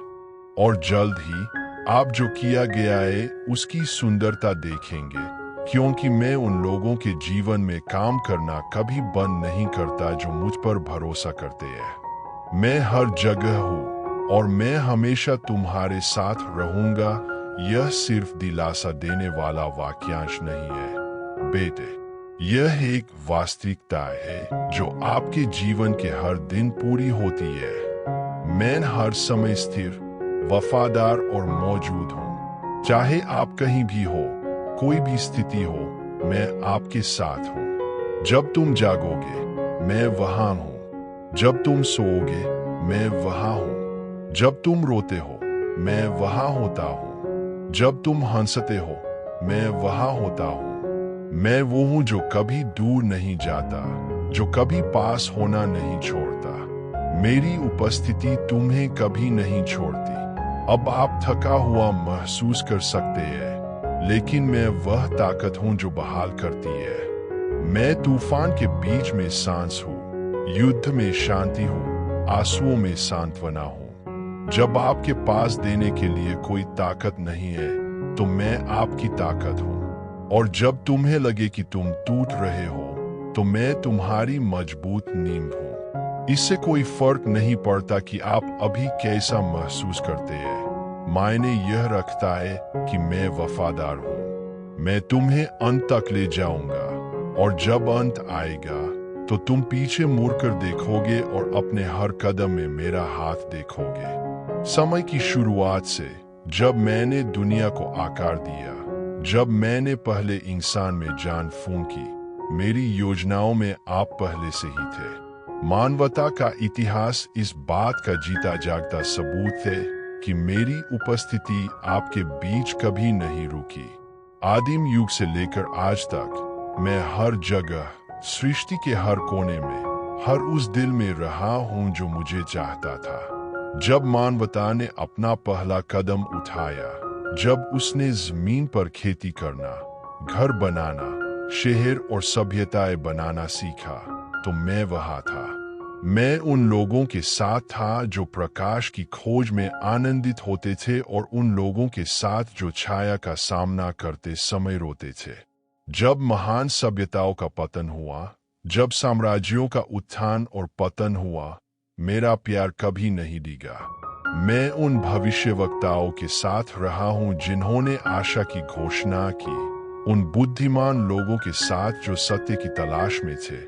और जल्द ही आप जो किया गया है उसकी सुंदरता देखेंगे, क्योंकि मैं उन लोगों के जीवन में काम करना कभी बंद नहीं करता जो मुझ पर भरोसा करते हैं। मैं हर जगह हूँ और मैं हमेशा तुम्हारे साथ रहूंगा। यह सिर्फ दिलासा देने वाला वाक्यांश नहीं है बेटे, यह एक वास्तविकता है जो आपके जीवन के हर दिन पूरी होती है। मैं हर समय स्थिर, वफादार और मौजूद हूँ। चाहे आप कहीं भी हो, कोई भी स्थिति हो, मैं आपके साथ हूँ। जब तुम जागोगे, मैं वहां हूँ। जब तुम सोओगे, मैं वहां हूं। जब तुम रोते हो, मैं वहां होता हूं। जब तुम हंसते हो, मैं वहां होता हूं। मैं वो हूं जो कभी दूर नहीं जाता, जो कभी पास होना नहीं छोड़ता। मेरी उपस्थिति तुम्हें कभी नहीं छोड़ती। अब आप थका हुआ महसूस कर सकते हैं, लेकिन मैं वह ताकत हूं जो बहाल करती है। मैं तूफान के बीच में सांस हूं, युद्ध में शांति हूं, आंसुओं में सांत्वना हूं। जब आपके पास देने के लिए कोई ताकत नहीं है, तो मैं आपकी ताकत हूं। और जब तुम्हें लगे कि तुम टूट रहे हो, तो मैं तुम्हारी मजबूत नींव हूं। इससे कोई फर्क नहीं पड़ता कि आप अभी कैसा महसूस करते हैं। मायने यह रखता है कि मैं वफादार हूं। मैं तुम्हें अंत तक ले जाऊंगा, और जब अंत आएगा तो तुम पीछे मुड़कर देखोगे और अपने हर कदम में मेरा हाथ देखोगे। समय की शुरुआत से, जब मैंने दुनिया को आकार दिया, जब मैंने पहले इंसान में जान फूंकी, मेरी योजनाओं में आप पहले से ही थे। मानवता का इतिहास इस बात का जीता जागता सबूत है कि मेरी उपस्थिति आपके बीच कभी नहीं रुकी। आदिम युग से लेकर आज तक मैं हर जगह, सृष्टि के हर कोने में, हर उस दिल में रहा हूं जो मुझे चाहता था। जब मानवता ने अपना पहला कदम उठाया, जब उसने जमीन पर खेती करना, घर बनाना, शहर और सभ्यताएं बनाना सीखा, तो मैं वहां था। मैं उन लोगों के साथ था जो प्रकाश की खोज में आनंदित होते थे, और उन लोगों के साथ जो छाया का सामना करते समय रोते थे। जब महान सभ्यताओं का पतन हुआ, जब साम्राज्यों का उत्थान और पतन हुआ, मेरा प्यार कभी नहीं डिगा। मैं उन भविष्यवक्ताओं के साथ रहा हूं जिन्होंने आशा की घोषणा की, उन बुद्धिमान लोगों के साथ जो सत्य की तलाश में थे,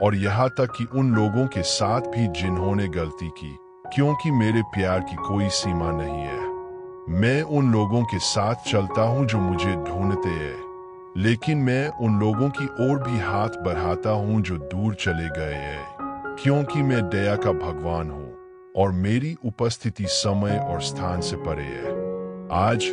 और यहाँ तक कि उन लोगों के साथ भी जिन्होंने गलती की, क्योंकि मेरे प्यार की कोई सीमा नहीं है। मैं उन लोगों के साथ चलता हूं जो मुझे ढूंढते हैं, लेकिन मैं उन लोगों की ओर भी हाथ बढ़ाता हूं जो दूर चले गए हैं, क्योंकि मैं दया का भगवान हूं, और मेरी उपस्थिति समय और स्थान से परे है। आज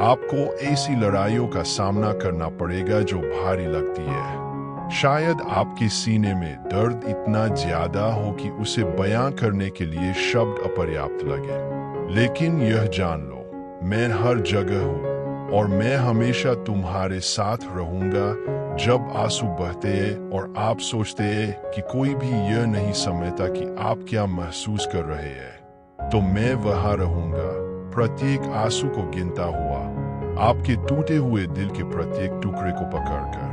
आपको ऐसी लड़ाइयों का सामना करना पड़ेगा जो भारी लगती है। शायद आपके सीने में दर्द इतना ज्यादा हो कि उसे बयां करने के लिए शब्द अपर्याप्त लगे। लेकिन यह जान लो, मैं हर जगह हूं, और मैं हमेशा तुम्हारे साथ रहूंगा। जब आंसू बहते हैं और आप सोचते हैं कि कोई भी यह नहीं समझता कि आप क्या महसूस कर रहे हैं, तो मैं वहां रहूंगा, प्रत्येक आंसू को गिनता हुआ, आपके टूटे हुए दिल के प्रत्येक टुकड़े को पकड़कर।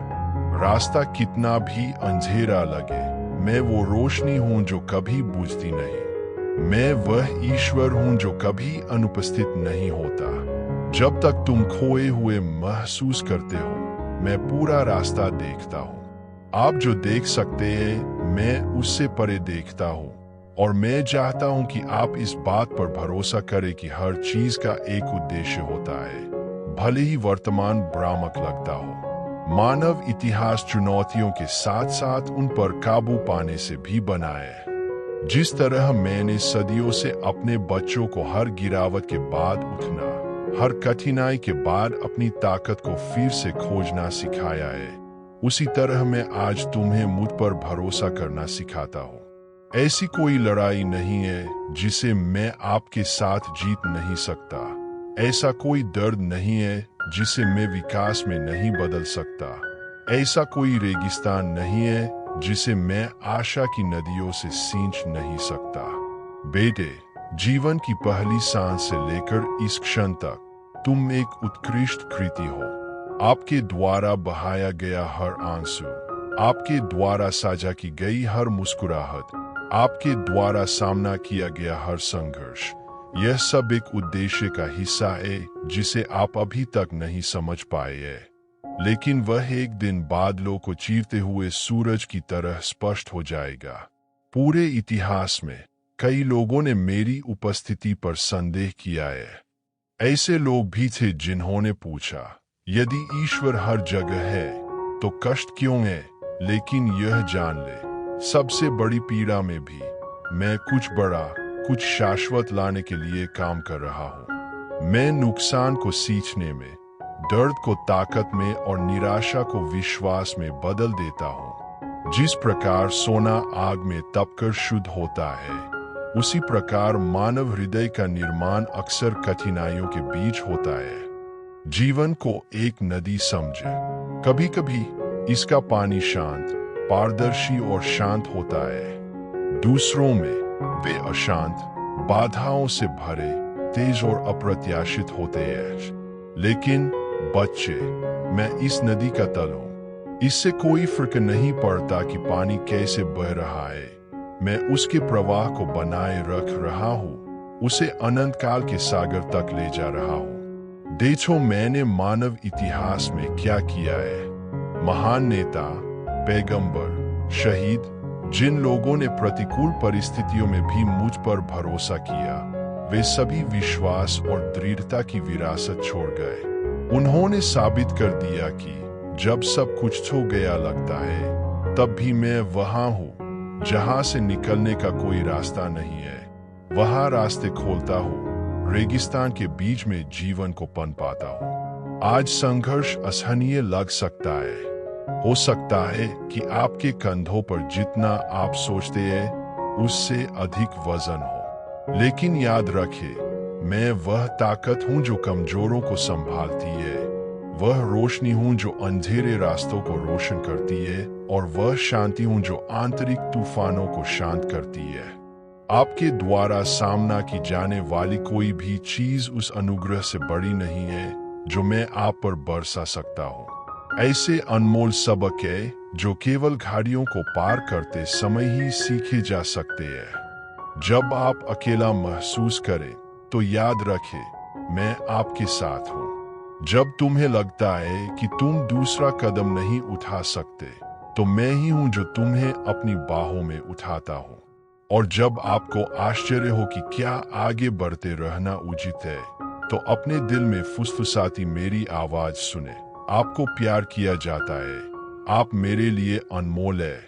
रास्ता कितना भी अंधेरा लगे, मैं वो रोशनी हूं जो कभी बुझती नहीं। मैं वह ईश्वर हूं जो कभी अनुपस्थित नहीं होता। जब तक तुम खोए हुए महसूस करते हो, मैं पूरा रास्ता देखता हूँ। आप जो देख सकते हैं, मैं उससे परे देखता हूँ, और मैं चाहता हूँ कि आप इस बात पर भरोसा करें कि हर चीज का एक उद्देश्य होता है, भले ही वर्तमान भ्रामक लगता हो। मानव इतिहास चुनौतियों के साथ साथ उन पर काबू पाने से भी बना है। जिस तरह मैंने सदियों से अपने बच्चों को हर गिरावट के बाद उठना, हर कठिनाई के बाद अपनी ताकत को फिर से खोजना सिखाया है, उसी तरह मैं आज तुम्हें मुझ पर भरोसा करना सिखाता हूँ। ऐसी कोई लड़ाई नहीं है जिसे मैं आपके साथ जीत नहीं सकता। ऐसा कोई दर्द नहीं है जिसे मैं विकास में नहीं बदल सकता। ऐसा कोई रेगिस्तान नहीं है जिसे मैं आशा की नदियों से सींच नहीं सकता। बेटे, जीवन की पहली सांस से लेकर इस क्षण तक तुम एक उत्कृष्ट कृति हो। आपके द्वारा बहाया गया हर आंसू, आपके द्वारा साझा की गई हर मुस्कुराहट, आपके द्वारा सामना किया गया हर संघर्ष, यह सब एक उद्देश्य का हिस्सा है जिसे आप अभी तक नहीं समझ पाए हैं। लेकिन वह एक दिन बादलों को चीरते हुए सूरज की तरह स्पष्ट हो जाएगा। पूरे इतिहास में कई लोगों ने मेरी उपस्थिति पर संदेह किया है। ऐसे लोग भी थे जिन्होंने पूछा, यदि ईश्वर हर जगह है तो कष्ट क्यों है? लेकिन यह जान ले, सबसे बड़ी पीड़ा में भी मैं कुछ बड़ा, कुछ शाश्वत लाने के लिए काम कर रहा हूँ। मैं नुकसान को सींचने में, दर्द को ताकत में और निराशा को विश्वास में बदल देता हूँ। जिस प्रकार सोना आग में तपकर शुद्ध होता है, उसी प्रकार मानव हृदय का निर्माण अक्सर कठिनाइयों के बीच होता है। जीवन को एक नदी समझे। कभी कभी इसका पानी शांत, पारदर्शी और शांत होता है। दूसरों में वे अशांत, बाधाओं से भरे, तेज और अप्रत्याशित होते हैं। लेकिन बच्चे, मैं इस नदी का तल हूँ। इससे कोई फर्क नहीं पड़ता कि पानी कैसे बह रहा है। मैं उसके प्रवाह को बनाए रख रहा हूँ, उसे अनंत काल के सागर तक ले जा रहा हूँ। देखो मैंने मानव इतिहास में क्या किया है। महान नेता, पैगंबर, शहीद, जिन लोगों ने प्रतिकूल परिस्थितियों में भी मुझ पर भरोसा किया, वे सभी विश्वास और दृढ़ता की विरासत छोड़ गए। उन्होंने साबित कर दिया कि जब सब कुछ हो गया लगता है, तब भी मैं वहां हूं जहां से निकलने का कोई रास्ता नहीं है। वहां रास्ते खोलता हूं, रेगिस्तान के बीच में जीवन को पनपाता हूं। आज संघर्ष असहनीय लग सकता है। हो सकता है कि आपके कंधों पर जितना आप सोचते हैं उससे अधिक वजन हो। लेकिन याद रखें, मैं वह ताकत हूं जो कमजोरों को संभालती है, वह रोशनी हूं जो अंधेरे रास्तों को रोशन करती है, और वह शांति हूं जो आंतरिक तूफानों को शांत करती है। आपके द्वारा सामना की जाने वाली कोई भी चीज उस अनुग्रह से बड़ी नहीं है जो मैं आप पर बरसा सकता हूँ। ऐसे अनमोल सबक है जो केवल घाटियों को पार करते समय ही सीखे जा सकते हैं। जब आप अकेला महसूस करें तो याद रखें, मैं आपके साथ हूँ। जब तुम्हें लगता है कि तुम दूसरा कदम नहीं उठा सकते, तो मैं ही हूँ जो तुम्हें अपनी बाहों में उठाता हूँ। और जब आपको आश्चर्य हो कि क्या आगे बढ़ते रहना उचित है, तो अपने दिल में फुसफुसाती मेरी आवाज सुने। आपको प्यार किया जाता है, आप मेरे लिए अनमोल है,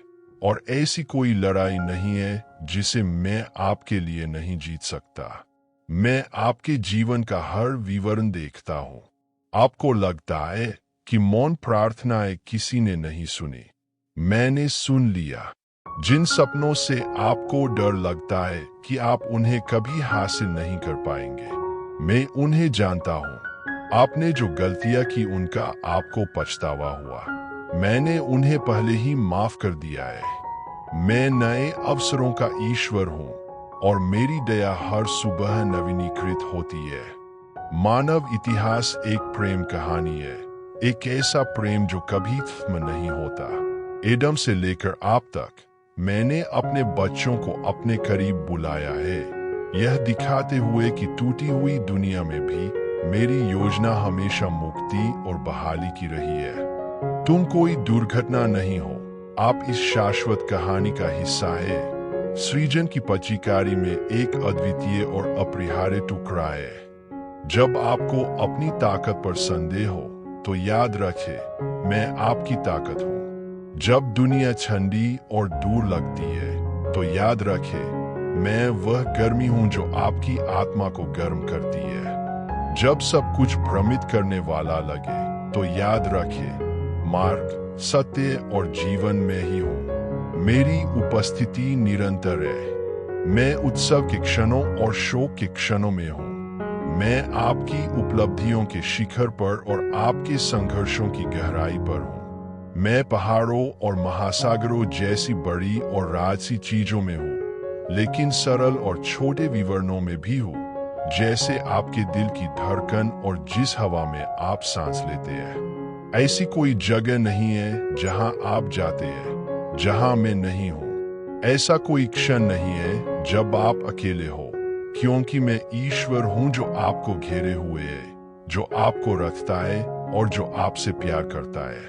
और ऐसी कोई लड़ाई नहीं है जिसे मैं आपके लिए नहीं जीत सकता। मैं आपके जीवन का हर विवरण देखता हूँ। आपको लगता है कि मौन प्रार्थनाएं किसी ने नहीं सुनी, मैंने सुन लिया। जिन सपनों से आपको डर लगता है कि आप उन्हें कभी हासिल नहीं कर पाएंगे, मैं उन्हें जानता हूँ। आपने जो गलतियां की उनका आपको पछतावा हुआ, मैंने उन्हें पहले ही माफ कर दिया है। मैं नए अवसरों का ईश्वर हूँ और मेरी दया हर सुबह नवीनीकृत होती है। मानव इतिहास एक प्रेम कहानी है, एक ऐसा प्रेम जो कभी खत्म नहीं होता। एडम से लेकर आप तक, मैंने अपने बच्चों को अपने करीब बुलाया है, यह दिखाते हुए कि टूटी हुई दुनिया में भी मेरी योजना हमेशा मुक्ति और बहाली की रही है। तुम कोई दुर्घटना नहीं हो, आप इस शाश्वत कहानी का हिस्सा है। सृजन की पचिकारी में एक अद्वितीय और अपरिहार्य टुकड़ा है। जब आपको अपनी ताकत पर संदेह हो, तो याद रखें, मैं आपकी ताकत हूँ। जब दुनिया ठंडी और दूर लगती है, तो याद रखें, मैं वह गर्मी हूँ जो आपकी आत्मा को गर्म करती है। जब सब कुछ भ्रमित करने वाला लगे, तो याद रखें, मार्ग, सत्य और जीवन में ही हूँ। मेरी उपस्थिति निरंतर है। मैं उत्सव के क्षणों और शोक के क्षणों में हूँ। मैं आपकी उपलब्धियों के शिखर पर और आपके संघर्षों की गहराई पर हूँ। मैं पहाड़ों और महासागरों जैसी बड़ी और राजसी चीजों में हूँ, लेकिन सरल और छोटे विवरणों में भी हूँ, जैसे आपके दिल की धड़कन और जिस हवा में आप सांस लेते हैं। ऐसी कोई जगह नहीं है जहां आप जाते हैं जहां मैं नहीं हूं। ऐसा कोई क्षण नहीं है जब आप अकेले हो, क्योंकि मैं ईश्वर हूं जो आपको घेरे हुए है, जो आपको रखता है और जो आपसे प्यार करता है।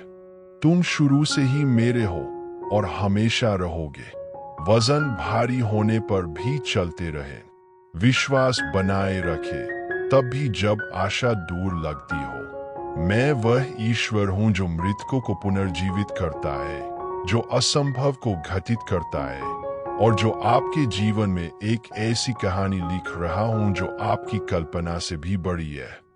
तुम शुरू से ही मेरे हो और हमेशा रहोगे। वजन भारी होने पर भी चलते रहें, विश्वास बनाए रखे, तब भी जब आशा दूर लगती हो। मैं वह ईश्वर हूँ जो मृतकों को पुनर्जीवित करता है, जो असंभव को घटित करता है, और जो आपके जीवन में एक ऐसी कहानी लिख रहा हूं जो आपकी कल्पना से भी बड़ी है।